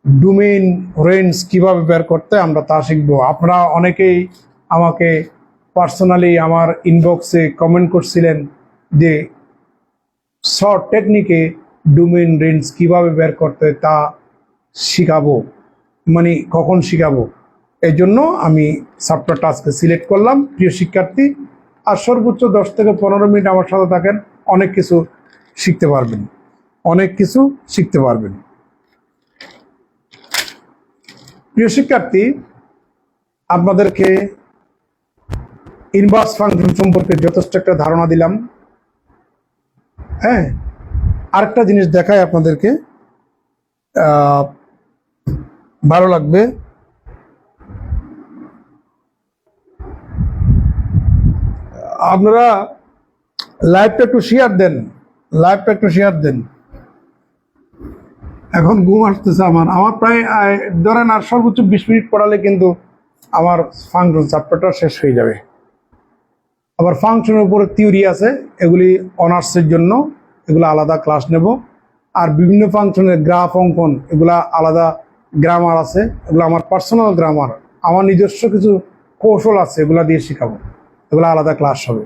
ডোমেইন রেঞ্জ কিভাবে বের করতে আমরা তা শিখবো। আপনারা অনেকেই আমাকে পার্সোনালি আমার ইনবক্সে কমেন্ট করছিলেন যে শর্ট টেকনিকে ডোমেইন রেঞ্জ কিভাবে বের করতে হয় তা শিখাবো, মানে কখন শিখাবো। এই জন্য আমি চ্যাপ্টারটা আজকে সিলেক্ট করলাম। প্রিয় শিক্ষার্থী, আর সর্বোচ্চ 10 থেকে 15 মিনিট আমার সাথে থাকেন, অনেক কিছু শিখতে পারবেন, অনেক কিছু শিখতে পারবেন। প্রিয় শিক্ষার্থী, আপনাদেরকে ইনভার্স ফাংশন সম্পর্কে যথেষ্ট একটা ধারণা দিলাম। হ্যাঁ, আরেকটা জিনিস দেখাই আপনাদেরকে, ভালো লাগবে। আপনারা লাইভটা একটু শেয়ার দেন, লাইভটা একটু শেয়ার দেন। এখন ঘুম আসতেছে আমার প্রায় ধরেন আর সর্বোচ্চ 20 মিনিট পড়ালে কিন্তু আমার ফাংশন চ্যাপ্টারটা শেষ হয়ে যাবে। আবার ফাংশনের উপরে থিওরি আছে, এগুলি অনার্সের জন্য, এগুলো আলাদা ক্লাস নেব। আর বিভিন্ন ফাংশনের গ্রাফ অঙ্কন, এগুলা আলাদা গ্রামার আছে, এগুলো আমার পার্সোনাল গ্রামার, আমার নিজস্ব কিছু কৌশল আছে, এগুলা দিয়ে শেখাবো, এগুলো আলাদা ক্লাস হবে।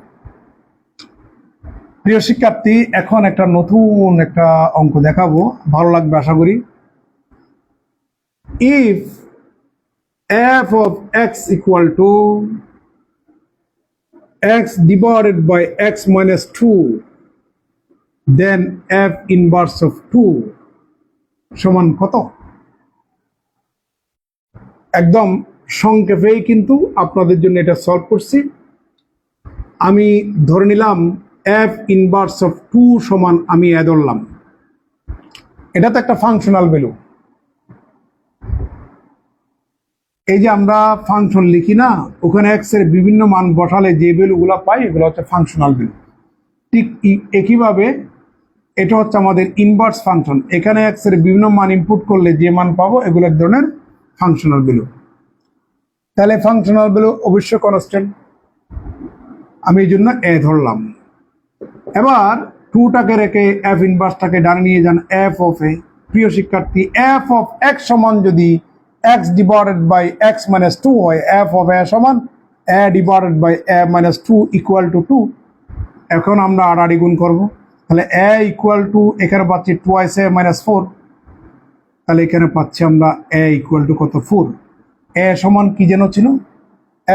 প্রিয় শিক্ষার্থী, এখন একটা নতুন একটা অঙ্ক দেখাবো, ভালো লাগবে আশা করি। If f of x equal to x divided by x minus 2, then f inverse of 2 সমান কত? একদম সংক্ষেপেই কিন্তু আপনাদের জন্য এটা সলভ করছি। আমি ধরে নিলাম f ইনভার্স অফ 2 সমান, আমি এ ধরলাম, এটা তো একটা ফাংশনাল ভ্যালু। এই যে আমরা ফাংশন লিখি না, ওখানে x এর বিভিন্ন মান বসালে যে ভ্যালুগুলো পাই এগুলো হচ্ছে ফাংশনাল ভ্যালু। ঠিক একইভাবে এটা হচ্ছে আমাদের ইনভার্স ফাংশন, এখানে x এর বিভিন্ন মান ইনপুট করলে যে মান পাবো এগুলো এক ধরনের ফাংশনাল ভ্যালু। তাহলে ফাংশনাল ভ্যালু অবশ্যই কনস্ট্যান্ট, আমি এই জন্য এ ধরলাম। এবার 2টাকে রেখে f ইনভার্সটাকে ডানে নিয়ে যান, f অফ এ। প্রিয় শিক্ষার্থী, f অফ x সমান যদি x divided by x minus 2 হয়, f অফ a সমান a divided by a minus 2 equal to 2। এখন আমরা আড়াআড়ি গুণ করব, তাহলে a ইকুয়াল টু, এখানে পাচ্ছি টুয়াইস a মাইনাস 4, তাহলে এখানে পাচ্ছি আমরা a ইকুয়াল টু কত? 4। a সমান কি যেন ছিল?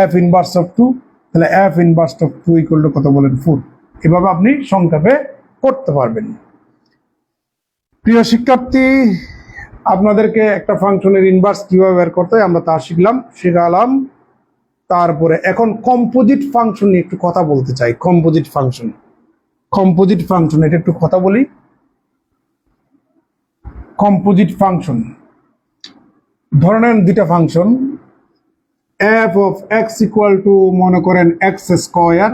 f ইনভার্স অফ 2, তাহলে f inverse of 2 equal two কত বলেন? 4। এভাবে আপনি সংক্ষেপে করতে পারবেন। প্রিয় শিক্ষার্থী, আপনাদেরকে একটা ফাংশনের ইনভার্স কিভাবে বের করতে হয় আমরা তা শিখালাম। তারপরে এখন কম্পোজিট ফাংশন নিয়ে একটু কথা বলতে চাই। কম্পোজিট ফাংশন এটা একটু কথা বলি। কম্পোজিট ফাংশন, ধরে নেন দুইটা function, f of x equal to মনে করেন x স্কোয়ার,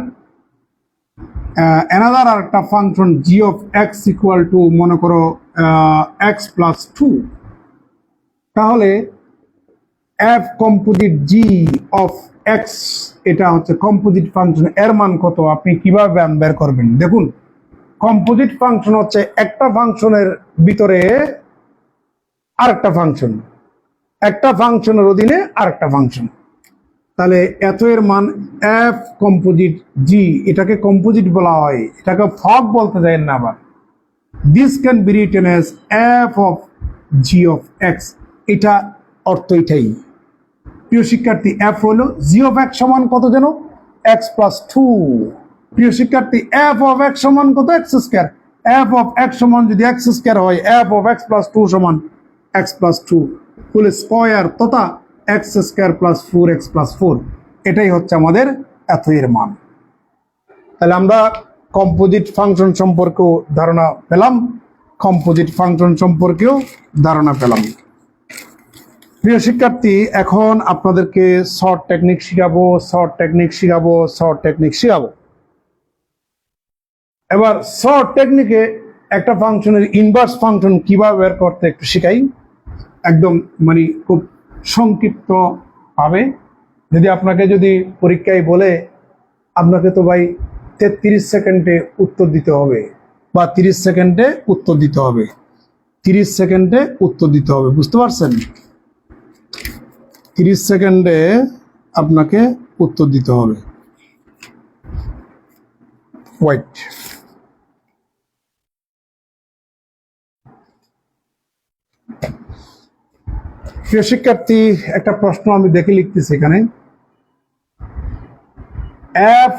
অ্যানাদার আরেকটা function g of x equal to মনে করো x প্লাস 2। তাহলে f composite g of x, এটা হচ্ছে কম্পোজিট ফাংশন, এর মান কত আপনি কিভাবে বের করবেন? দেখুন, কম্পোজিট ফাংশন হচ্ছে একটা ফাংশনের ভিতরে আরেকটা ফাংশন, একটা ফাংশনের অধীনে আরেকটা ফাংশন। তাহলে এত এর মান f কম্পোজিট g, এটাকে কম্পোজিট বলা হয়, এটাকে ফগ বলতে যায় না। আবার this can be written as f of g of x, এটা অর্থ এটাই। প্রিয় শিক্ষার্থী, f হলো g অফ x সমান কত যেন? x plus 2। প্রিয় শিক্ষার্থী, f অফ x সমান কত? x square. f of x সমান যদি x স্কয়ার হয়, f অফ x প্লাস 2 সমান x প্লাস 2 ফুল স্কয়ার তথা x square plus 4x plus 4, এটাই হচ্ছে আমাদের এত এর মান। তাহলে আমরা কম্পোজিট ফাংশন সম্পর্কেও ধারণা পেলাম, প্রিয় শিক্ষার্থী, এখন আপনাদেরকে শর্ট টেকনিক শিখাবো। এবার শর্ট টেকনিকে একটা ফাংশনের ইনভার্স ফাংশন কিভাবে বের করতে একটু শিখাই, একদম মানে খুব সংক্ষিপ্ত ভাবে। যদি আপনাকে পরীক্ষায় বলে আপনাকে তো ভাই 33 সেকেন্ডে উত্তর দিতে হবে বা 30 সেকেন্ডে উত্তর দিতে হবে, 30 সেকেন্ডে উত্তর দিতে হবে, বুঝতে পারছেন? 30 সেকেন্ডে আপনাকে উত্তর দিতে হবে। ওয়েট। প্রিয় শিক্ষার্থী, একটা প্রশ্ন আমি দেখে লিখতেছি এখানে। f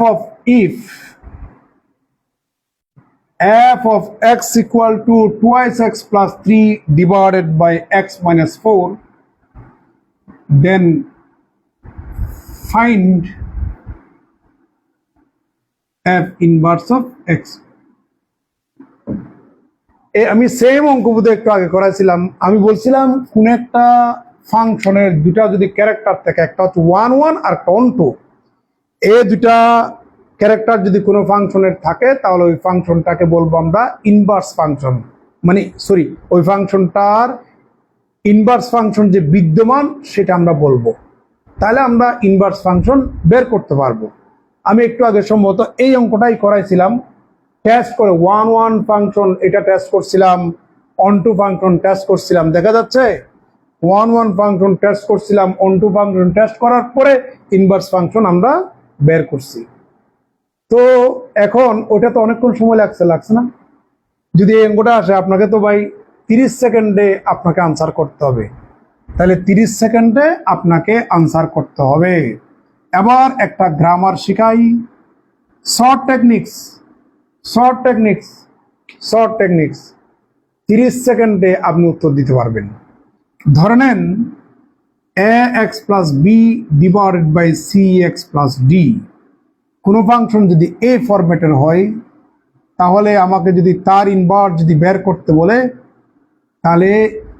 of x equal to twice x plus 3 divided by x minus 4, then find f inverse of x. আমি সেম অঙ্ক বোধহয় একটু আগে করাইছিলাম। আমি বলছিলাম কোন একটা ফাংশনের দুটা যদি ক্যারেক্টার থাকে, একটা হচ্ছে 1 1 আর একটা 1 2, এই দুটা ক্যারেক্টার যদি কোনো ফাংশনের থাকে তাহলে ওই ফাংশনটাকে বলবো আমরা ইনভার্স ফাংশন। মানে সরি, ওই ফাংশনটার ইনভার্স ফাংশন যে বিদ্যমান সেটা আমরা বলবো, তাহলে আমরা ইনভার্স ফাংশন বের করতে পারবো। আমি একটু আগে সম্ভবত এই অঙ্কটাই করাইছিলাম, টেস্ট করে 1 1 ফাংশন এটা টেস্ট করছিলাম, 1 2 ফাংশন টেস্ট করছিলাম, দেখা যাচ্ছে 1 1 ফাংশন টেস্ট করছিলাম, 1 2 ফাংশন টেস্ট করার পরে ইনভার্স ফাংশন আমরা বের করছি। তো এখন ওটা তো অনেকক্ষণ সময় লাগছে না? যদি এই অঙ্কটা আসে আপনাকে তো ভাই 30 সেকেন্ডে আপনাকে আনসার করতে হবে, তাহলে 30 সেকেন্ডে আপনাকে আনসার করতে হবে। এবার একটা গ্রামার শিখাই, শর্ট টেকনিক্স। 30 সেকেন্ডে আপনি উত্তর দিতে পারবেন। ধরে নেন ax plus b divided by cx plus d, কোনো ফাংশন যদি এ ফরম্যাটের হয়, তাহলে আমাকে যদি তার ইনভার্স যদি বের করতে বলে, তাহলে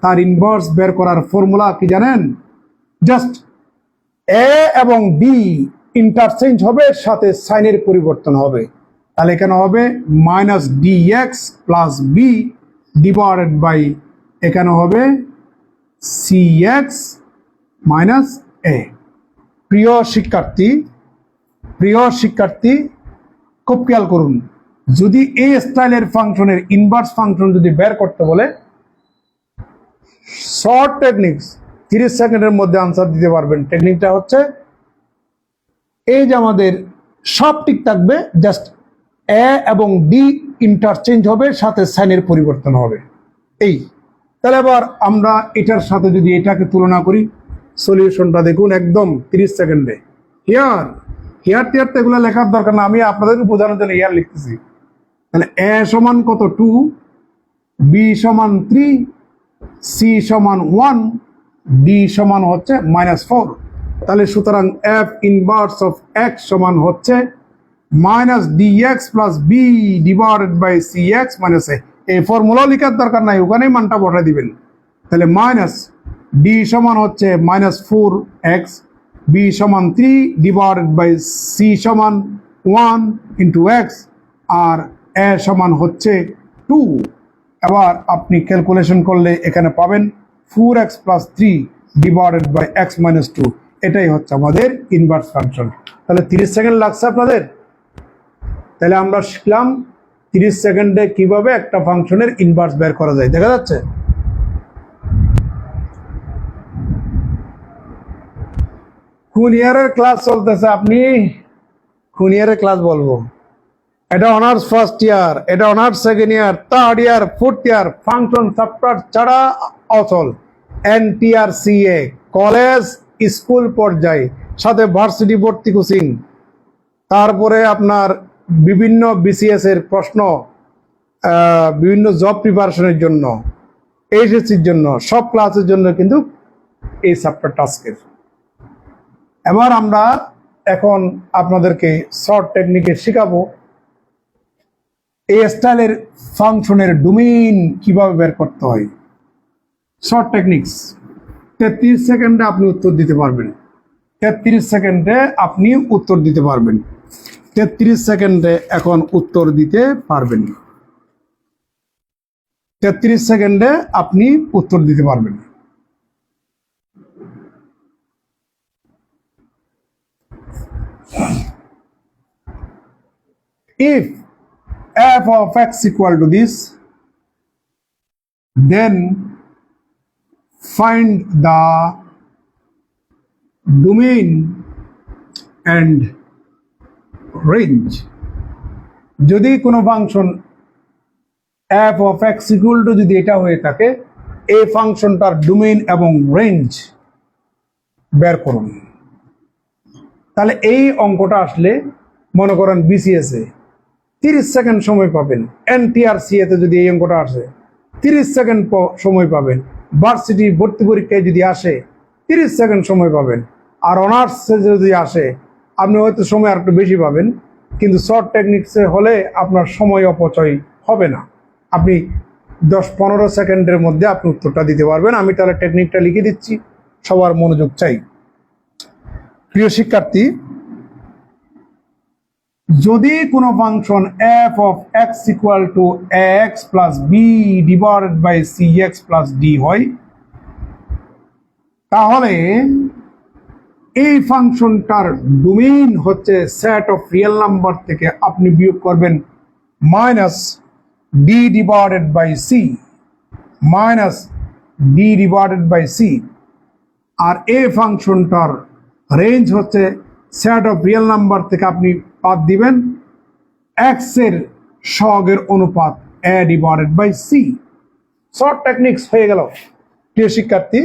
তার ইনভার্স বের করার ফর্মুলা কি জানেন? জাস্ট এ এবং বি ইন্টারচেঞ্জ হবে, সাথে সাইনের পরিবর্তন হবে। তাহলে এখানে হবে minus dx plus B divided by এখানে হবে cx মাইনাস এ। প্রিয় শিক্ষার্থী খুব খেয়াল করুন, যদি এই স্টাইলের ফাংশনের ইনভার্স ফাংশন যদি বের করতে বলে, শর্ট টেকনিক্স 30 সেকেন্ডের মধ্যে আনসার দিতে পারবেন। টেকনিকটা হচ্ছে এই যে আমাদের সব ঠিক থাকবে, জাস্ট এ এবং ডি ইন্টারচেঞ্জ হবে, সাথে সাইনের পরিবর্তন হবে। এই তাহলে এবার আমরা এটার সাথে যদি এটাকে তুলনা করি, সলিউশনটা দেখুন একদম 30 সেকেন্ডে। হিয়ার টিয়ার তো এগুলো লেখার দরকার না, আমি আপনাদের বোঝানোর জন্য হিয়ার লিখতেছি। তাহলে এ সমান কত 2, বি সমান 3, সি সমান 1, ডি সমান হচ্ছে -4। তাহলে সুতরাং এফ ইনভার্স অফ এক্স সমান হচ্ছে minus dx plus B divided by cx minus A. এই ফর্মুলা লেখার দরকার নাই, ওখানেই মানটা বসাই দিবেন। তাহলে মাইনাস ডি সমান হচ্ছে -4x, বি সমান 3 ডিভাইডেড বাই সি সমান 1 ইন্টু এক্স, আর এ সমান হচ্ছে 2। এবার আপনি ক্যালকুলেশন করলে এখানে পাবেন 4x plus 3 divided by x minus 2। এটাই হচ্ছে আমাদের ইনভার্স ফাংশন। তাহলে 30 সেকেন্ড লাগছে আপনাদের। তাহলে আমরা শিখলাম 30 সেকেন্ডে কিভাবে একটা ফাংশনের ইনভার্স বের করা যায়। দেখা যাচ্ছে? কোন ইয়ারের ক্লাস চলতেছে? আপনি কোন ইয়ারের ক্লাস বলবো? এটা অনার্স ফার্স্ট ইয়ার, এটা honours second year, third year, fourth year, function chapter ছাড়া অচল, NTRCA কলেজ স্কুল পর্যায়ে, সাথে ভার্সিটি ভর্তি কোচিং, তারপরে আপনার বিভিন্ন BCS এর প্রশ্ন, বিভিন্ন জব প্রিপারেশনের জন্য, SSCর জন্য, সব ক্লাসের জন্য কিন্তু এই চ্যাপ্টারটা আজকের। এবার আমরা এখন আপনাদেরকে শর্ট টেকনিকে শেখাবো এই স্টাইলের ফাংশনের ডোমেইন কিভাবে বের করতে হয়। শর্ট টেকনিক্স 33 সেকেন্ডে আপনি উত্তর দিতে পারবেন। 33 সেকেন্ডে আপনি উত্তর দিতে পারবেন। 33 সেকেন্ডে এখন উত্তর দিতে পারবেন। 33 সেকেন্ডে আপনি উত্তর দিতে পারবেন। If f of x equal to this, then find the domain and range যদি কোনো function f of x equal two যদি এটা হয়ে থাকে, এই ফাংশনটার ডোমেইন এবং রেঞ্জ বের করুন। তাহলে এই অঙ্কটা আসলে মনে করেন বিসিএস এ 30 সেকেন্ড সময় পাবেন, এনটিআরসি এতে যদি এই অঙ্কটা আসে 30 সেকেন্ড সময় পাবেন, ভার্সিটি ভর্তি পরীক্ষায় যদি আসে 30 সেকেন্ড সময় পাবেন, আর অনার্সে যদি আসে আপনি হয়তো সময় আর একটু বেশি পাবেন, কিন্তু শর্ট টেকনিক্সে হলে আপনার সময় অপচয় হবে না, আপনি 10-15 সেকেন্ডের মধ্যে আপনি উত্তরটা দিতে পারবেন। আমি তাহলে টেকনিকটা লিখে দিচ্ছি, সবার মনোযোগ চাই। প্রিয় শিক্ষার্থী, যদি কোনো function f of x equal to x plus B divided by c x plus d হয়, তাহলে এই ফাংশনটার ডোমেইন হচ্ছে সেট অফ রিয়েল নাম্বার থেকে আপনি বিয়োগ করবেন minus D divided by c, minus D divided by c. আর এই ফাংশনটার রেঞ্জ হচ্ছে সেট অফ রিয়েল নাম্বার থেকে আপনি বাদ দিবেন এক্স এর সহগের অনুপাত a divided by c. Short techniques হয়ে গেল। প্রিয় শিক্ষার্থী,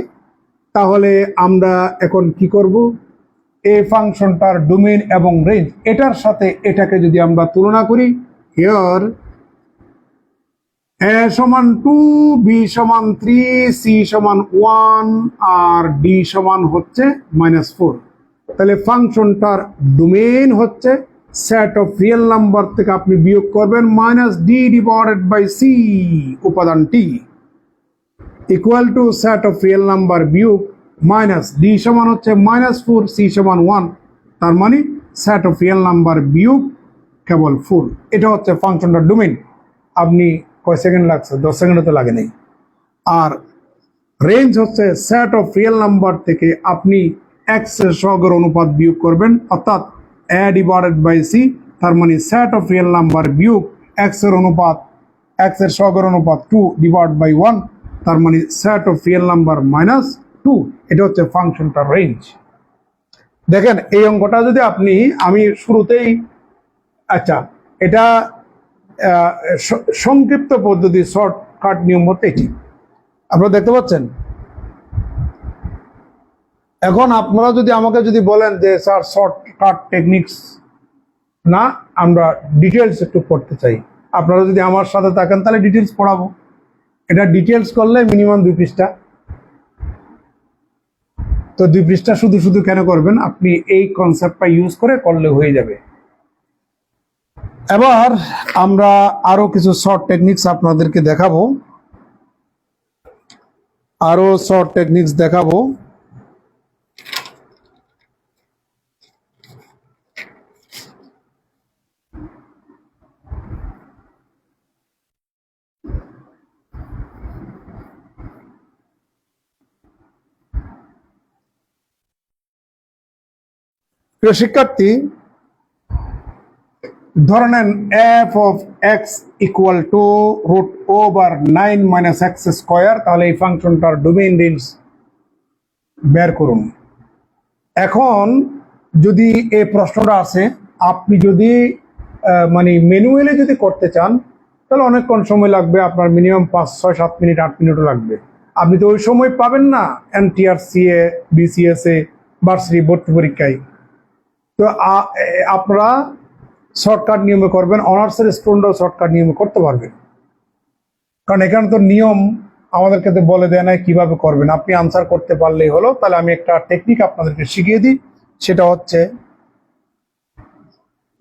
তাহলে আমরা এখন কি করব, এই ফাংশনটার ডোমেইন এবং রেঞ্জ এটার সাথে এটাকে যদি আমরা তুলনা করি, হিয়ার এ সমান 2, বি সমান 3, সি সমান 1 আর ডি সমান হচ্ছে -4। তাহলে ফাংশনটার ডোমেইন হচ্ছে সেট অফ রিয়েল নাম্বার থেকে আপনি বিয়োগ করবেন minus D divided by C উপাদানটি equal to set of real number বিয়োগ মাইনাস ডি সমান হচ্ছে -4, সি সমান 1, তার মানে সেট অফ রিয়েল নাম্বার বিয়োগ কেবল 4। এটা হচ্ছে ফাংশনটার ডোমেইন। আপনি কয় সেকেন্ড লাগছে? 10 সেকেন্ডও তো লাগে নেই। আর রেঞ্জ হচ্ছে সেট অফ রিয়েল নাম্বার থেকে আপনি এক্স এর সহগের অনুপাত বিয়োগ করবেন, অর্থাৎ এ ডিভাইডেড বাই সি, তার মানে সেট অফ রিয়েল নাম্বার বিয়োগ এক্স এর অনুপাত, এক্স এর সহগের অনুপাত 2 ডিভাইড বাই 1, তার মানে সেট অফ রিয়েল নাম্বার -2। এটা হচ্ছে ফাংশনটার রেঞ্জ। দেখেন এই অঙ্কটা যদি আপনি, আমি শুরুতেই, আচ্ছা এটা সংক্ষিপ্ত পদ্ধতি, শর্টকাট নিয়ম মতে এটি আপনারা দেখতে পাচ্ছেন। এখন আপনারা যদি আমাকে যদি বলেন যে স্যার শর্টকাট টেকনিক্স না, আমরা ডিটেলস একটু পড়তে চাই, আপনারা যদি আমার সাথে থাকেন তাহলে ডিটেলস পড়াবো। এটা ডিটেলস করলে মিনিমাম 2 পৃষ্ঠা। তো 2 পৃষ্ঠা শুধু শুধু কেন করবেন? আপনি এই কনসেপ্টটা ইউজ করে করলে হয়ে যাবে। এবার আমরা আরো কিছু শর্ট টেকনিক্স আপনাদেরকে দেখাবো, আরো শর্ট টেকনিক্স দেখাবো। প্রিয় শিক্ষার্থী, ধরে নেন F of x equal two √9 - x square, তাহলে এই ফাংশনটার ডোমেইন রেঞ্জ বের করুন। এখন যদি এই প্রশ্নটা আসে, আপনি যদি মানে ম্যানুয়ালি যদি করতে চান তাহলে অনেকক্ষণ সময় লাগবে, আপনার মিনিমাম 5, 6, 7 মিনিট, 8 মিনিটও লাগবে। আপনি তো ওই সময় পাবেন না এনটিআরসি এ, বিসিএস এ, ভার্সিটি ভর্তি পরীক্ষায়। তো আপনারা শর্টকাট নিয়মে করবেন, অনার্সের স্টুডেন্টরাও শর্টকাট নিয়মে করতে পারবেন, কারণ এখানে তো নিয়ম আমাদেরকে তো বলে দেয় না কিভাবে করবেন, আপনি আনসার করতে পারলেই হলো। তাহলে আমি একটা টেকনিক আপনাদেরকে শিখিয়ে দিই, সেটা হচ্ছে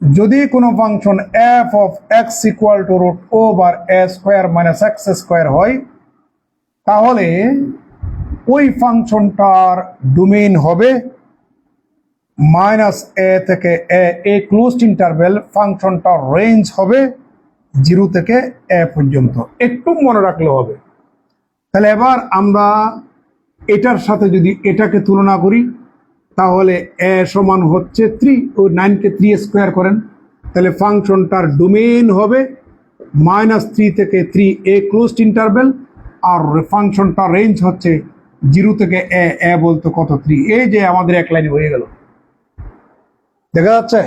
যদি কোনো function f of x equal two √(a² - x square হয়, তাহলে ওই ফাংশনটার ডোমেইন হবে -a থেকে a ক্লোজড ইন্টারভ্যাল, ফাংশনটার রেঞ্জ হবে 0 থেকে a পর্যন্ত। একটু মনে রাখলে হবে। তাহলে এবার আমরা এটার সাথে যদি এটাকে তুলনা করি, তাহলে a সমান হচ্ছে 3, ও 9 কে 3 স্কোয়ার করেন, তাহলে ফাংশনটার ডোমেইন হবে -3 থেকে 3 a ক্লোজড ইন্টারভ্যাল, আর ফাংশনটার রেঞ্জ হচ্ছে 0 থেকে a বলতে কত? 3। এই যে আমাদের এক লাইন হয়ে গেল, দেখা যাচ্ছে?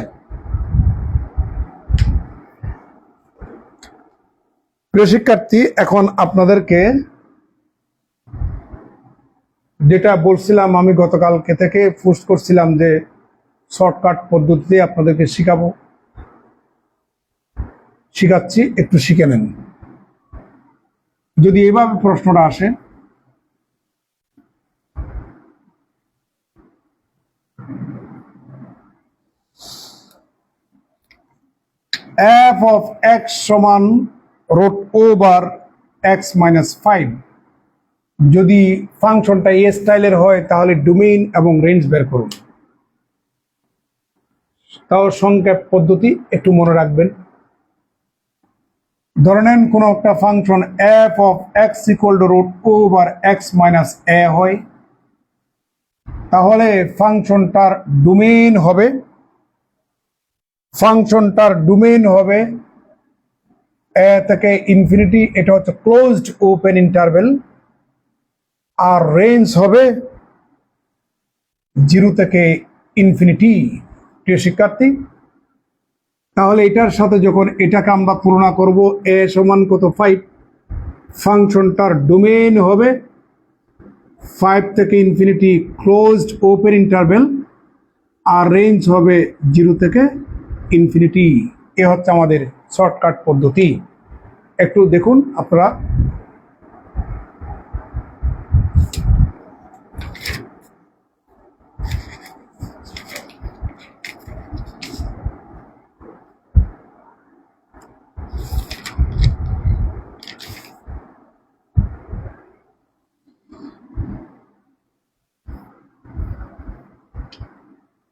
প্রিয় শিক্ষার্থী, এখন আপনাদেরকে যেটা বলছিলাম, আমি গতকালকে থেকে পোস্ট করছিলাম যে শর্টকাট পদ্ধতিতে আপনাদেরকে শিখাচ্ছি, একটু শিখে নেন। যদি এইভাবে প্রশ্নটা আসে, f of x সমান root over x minus 5, যদি ফাংশনটা এ স্টাইলের হয় তাহলে ডোমেইন এবং রেঞ্জ বের করুন। তাও সংক্ষেপ পদ্ধতি একটু মনে রাখবেন। ধরে নেন কোনো একটা function f of x equal to root over x minus a হয়, তাহলে ফাংশনটার ডোমেইন হবে a থেকে ইনফিনিটি, এটা হচ্ছে ক্লোজড ওপেন ইন্টারভেল, আর রেঞ্জ হবে 0 থেকে ইনফিনিটি। প্রিয় শিক্ষার্থী, তাহলে এটার সাথে যখন এটাকে আমরা তুলনা করব, a সমান কত 5, ফাংশনটার ডোমেইন হবে 5 থেকে ইনফিনিটি ক্লোজড ওপেন ইন্টারভেল, আর রেঞ্জ হবে 0 থেকে ইনফিনিটি। এ হচ্ছে আমাদের শর্টকাট পদ্ধতি। একটু দেখুন আপনারা।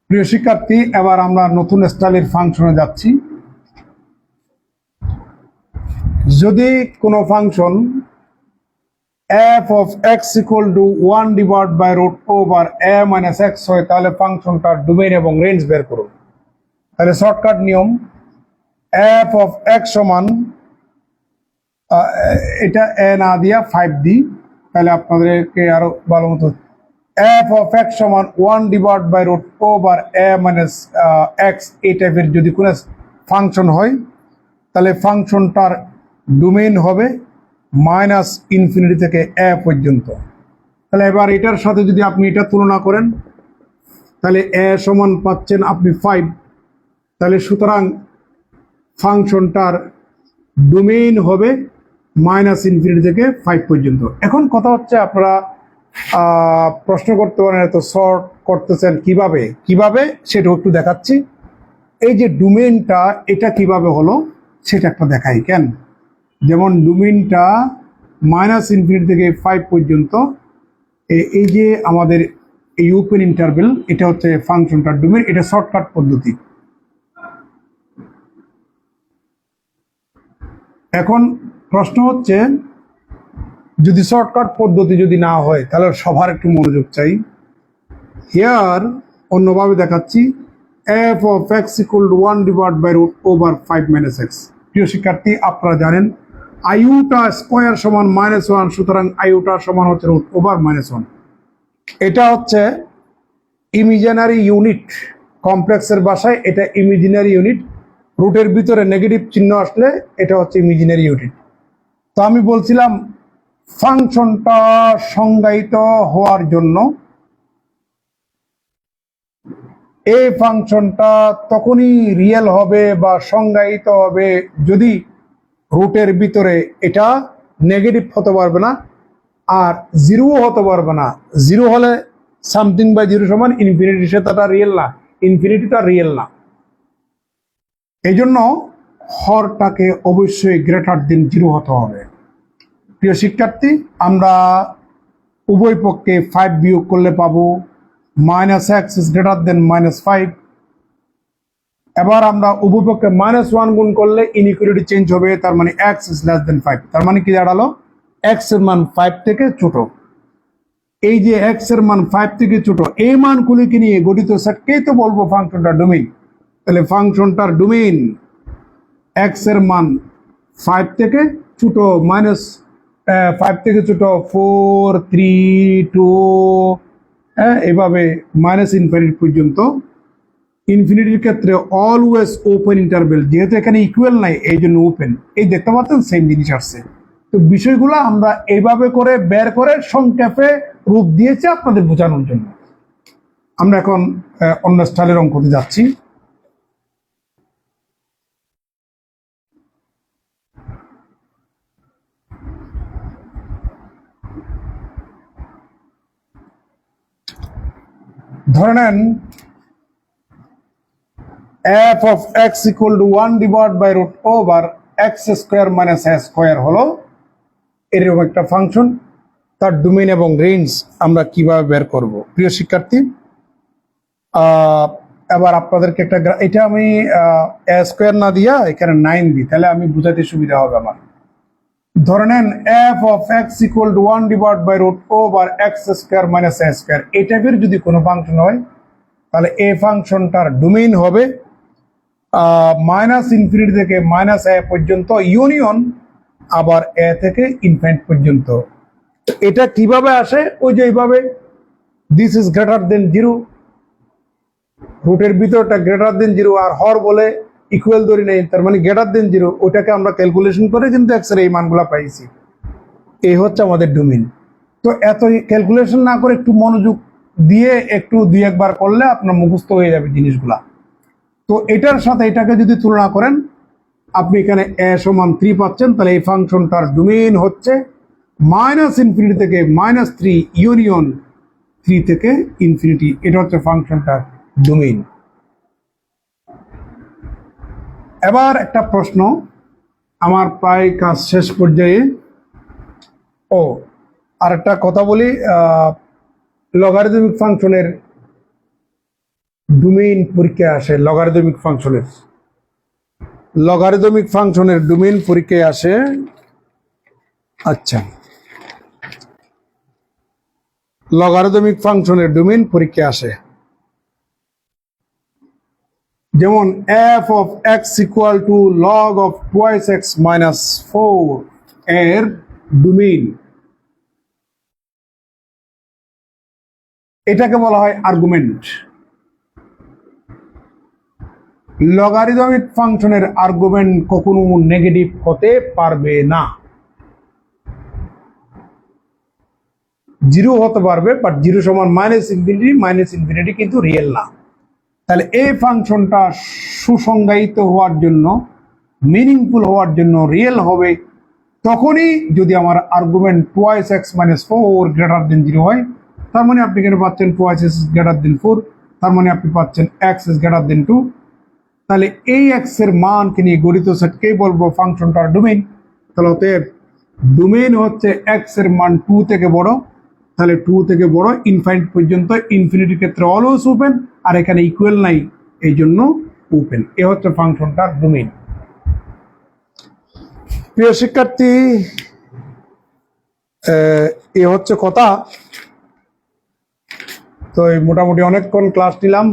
প্রিয় শিক্ষার্থী, এবার আমরা নতুন স্টাইলের ফাংশনে যাচ্ছি। যদি কোনো function f of x equal to 1 divided by root over a minus x হয়, তাহলে ফাংশনটার ডোমেইন এবং রেঞ্জ বের করুন। তাহলে শর্টকাট নিয়ম, f of x সমান, এটা a না দিয়া 5 দিই, তাহলে আপনাদেরকে আরো ভালো মতো, f of x সমান 1 divided by root over a minus x, এই টাইপের যদি কোনো ফাংশন হয়, তাহলে ফাংশনটার ডোমেইন হবে মাইনাস ইনফিনিটি থেকে a পর্যন্ত। তাহলে এবার এটার সাথে যদি আপনি এটা তুলনা করেন, তাহলে a সমান পাচ্ছেন আপনি 5, তাহলে সুতরাং ফাংশনটার ডোমেইন হবে মাইনাস ইনফিনিটি থেকে 5 পর্যন্ত। এখন কথা হচ্ছে, আপনারা প্রশ্ন করতে পারেন, এত শর্ট করতেছেন কিভাবে সেটা একটু দেখাচ্ছি। এই যে ডোমেইনটা, এটা কিভাবে হলো সেটা একটা দেখাই কেন। যেমন ডোমেইনটা মাইনাস ইনফিনিটি থেকে 5 পর্যন্ত, এই যে আমাদের এই ওপেন ইন্টারভেল, এটা হচ্ছে ফাংশনটার ডোমেইন। এটা শর্টকাট পদ্ধতি। এখন প্রশ্ন হচ্ছে, যদি শর্টকাট পদ্ধতি যদি না হয়, তাহলে সবার একটু মনোযোগ চাই। হিয়ার অন্যভাবে দেখাচ্ছি, f of x equal to 1 divided by root over 5 minus x। প্রিয় শিক্ষার্থী, আপনারা জানেন আইউটা স্কোয়ার সমান -1, সুতরাং আইউটা সমান হচ্ছে রুট ওভার -1। এটা হচ্ছে ইমাজিনারি ইউনিট, কমপ্লেক্সের ভাষায় এটা ইমাজিনারি ইউনিট। রুটের ভিতরে নেগেটিভ চিহ্ন আসলে এটা হচ্ছে ইমাজিনারি ইউনিট। তো আমি বলছিলাম, ফাংশনটা সংজ্ঞায়িত হওয়ার জন্য এই ফাংশনটা তখনই রিয়েল হবে বা সংজ্ঞায়িত হবে যদি রুটের ভিতরে এটা নেগেটিভ হতে পারবে না, আর জিরোও হতে পারবে না। জিরো হলে সামথিং বাই জিরো সমান ইনফিনিটি, সেটা রিয়েল না, ইনফিনিটিটা রিয়েল না। এই জন্য হরটাকে অবশ্যই গ্রেটার দেন 0 হতে হবে। প্রিয় শিক্ষার্থী, আমরা উভয় পক্ষে 5 বিয়োগ করলে পাবো -x is greater than -5। এবার আমরা উভয় পক্ষে -1 গুণ করলে ইনইকুয়ালিটি চেঞ্জ হবে, তার মানে x is less than 5। তার মানে কি দাঁড়ালো, x এর মান 5 থেকে ছোট। এই যে x এর মান 5 থেকে ছোট, এই মানগুলিকে নিয়ে গঠিত সেটকেই তো বলবো ফাংশনটার ডোমেইন। তাহলে ফাংশনটার ডোমেইন x এর মান 5 থেকে ছোট, -5 থেকে ছোট 4, 3, 2, এভাবে মাইনাস ইনফিনিটি পর্যন্ত ইনফিনিটির ক্ষেত্রে অলওয়েজ ওপেন ইন্টারভেল, যেহেতু এখানে ইকুয়াল নাই এই জন্য ওপেন। এই দেখতে পাচ্ছেন সেম জিনিস আসছে। তো বিষয়গুলো আমরা এইভাবে করে বের করে সংক্ষেপে রূপ দিয়েছি আপনাদের বোঝানোর জন্য। আমরা এখন অন্য স্টাইলের অঙ্কতে যাচ্ছি। ধরে নেন f of x equal to 1 divided by root over x square minus a square হলো এরকম একটা ফাংশন। তার ডোমেইন এবং রেঞ্জ আমরা কিভাবে বের করব প্রিয় শিক্ষার্থী। এবার আপনাদেরকে একটা, এটা আমি a স্কোয়ার না দিয়া এখানে 9 দিই, তাহলে আমি বুঝাতে সুবিধা হবে আমার। ধরে নেন f of x equal to 1 divided by root over x square minus a square, এই টাইপের যদি কোনো ফাংশন হয় তাহলে এই ফাংশনটার ডোমেইন হবে মাইনাস ইনফিনিটি থেকে মাইনাস a পর্যন্ত ইউনিয়ন আবার a থেকে ইনফিনিট পর্যন্ত। এটা কিভাবে আসে? ওই যে এইভাবে, দিস ইজ গ্রেটার দেন 0, রুটের ভিতরটা গ্রেটার দেন 0 আর হর বলে ইকুয়াল ধরি নেই, তার মানে গ্রেটার দেন 0, ওইটাকে আমরা ক্যালকুলেশন করে কিন্তু x এর এই মানগুলো পাইছি। এই হচ্ছে আমাদের ডোমেইন। তো এত ক্যালকুলেশন না করে একটু মনোযোগ দিয়ে একটু 2-1 বার করলে আপনার মুখস্থ হয়ে যাবে জিনিসগুলা। তো এটার সাথে এটাকে যদি তুলনা করেন, আপনি এখানে a সমান 3 পাচ্ছেন, তাহলে এই ফাংশনটার ডোমেইন হচ্ছে মাইনাস ইনফিনিটি থেকে -3 ইউনিয়ন 3 থেকে ইনফিনিটি। এটা হচ্ছে ফাংশনটার ডোমেইন। এবার একটা প্রশ্ন, আমার প্রায় কাজ শেষ পর্যায়ে। আর একটা কথা বলি, লগারিদমিক ফাংশনের ডোমেইন পরীক্ষায় আসে। লগারিদমিক ফাংশনের ডোমেইন পরীক্ষায় আসে। আচ্ছা, লগারিদমিক ফাংশনের ডোমেইন পরীক্ষায় আসে, যেমন f of x equal to log of twice x minus 4 এর ডোমেইন, এটাকে বলা হয় আর্গুমেন্ট। লগারিদমিক ফাংশনের আর্গুমেন্ট কখনো নেগেটিভ হতে পারবে না, 0 হতে পারবে, বাট 0 সমান -ইনফিনিটি কিন্তু রিয়েল না। তাহলে এই ফাংশনটা সুসংজ্ঞায়িত হওয়ার জন্য, মিনিংফুল হওয়ার জন্য, রিয়েল হবে তখনই যদি আমার argument twice x minus 4 greater than 0 হয়। তার মানে আপনি এখানে পাচ্ছেন টুয়াইস x গ্রেটার দেন 4, তার মানে আপনি পাচ্ছেন x is গ্রেটার দেন 2। তাহলে এই x এর মানকে নিয়ে গঠিত সেটকেই বলবো ফাংশনটার ডোমেইন। তাহলে অতএব ডোমেইন হচ্ছে x এর মান 2 থেকে বড়, তাহলে 2 থেকে বড় ইনফাইনাইট পর্যন্ত, ইনফিনিটির ক্ষেত্রে অলওয়েজ ওপেন, আর এখানে ইকুয়াল নাই এই জন্য ওপেন। এ হচ্ছে ফাংশনটার ডোমেইন। প্রিয় শিক্ষার্থী, এ হচ্ছে কথা। তো মোটামুটি অনেকক্ষণ ক্লাস নিলাম,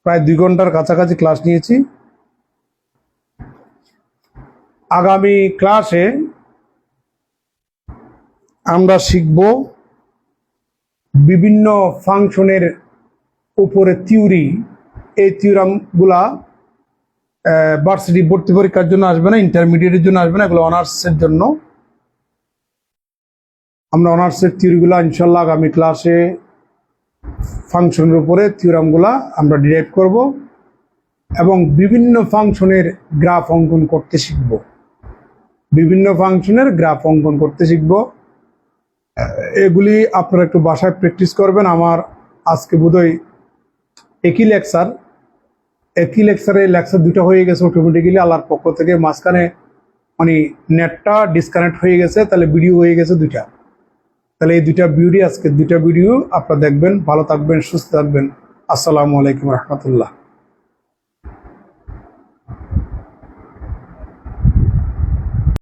প্রায় 2 ঘন্টার কাছাকাছি ক্লাস নিয়েছি। আগামী ক্লাসে আমরা শিখব বিভিন্ন ফাংশনের উপরে থিওরি। এই থিওরামগুলা ভার্সিটি ভর্তি পরীক্ষার জন্য আসবে না, ইন্টারমিডিয়েটের জন্য আসবে না, এগুলো অনার্সের জন্য। আমরা অনার্সের থিওরিগুলো ইনশাল্লাহ আগামী ক্লাসে ফাংশনের উপরে থিওরামগুলা আমরা ডিরাইভ করব এবং বিভিন্ন ফাংশনের গ্রাফ অঙ্কন করতে শিখব। এগুলি আপনারা একটু বাসায় প্র্যাকটিস করবেন। আমার আজকে বোধহয় একই লেকচারে লেকচার 2টা হয়ে গেছে অটোমেটিক্যালি আল্লাহর পক্ষ থেকে। মাঝখানে মানে নেটটা ডিসকানেক্ট হয়ে গেছে, তাহলে ভিডিও হয়ে গেছে 2টা। তাহলে এই 2টা ভিডিও, আজকে 2টা ভিডিও আপনারা দেখবেন। ভালো থাকবেন, সুস্থ থাকবেন। আসসালামু আলাইকুম রহমতুল্লাহ।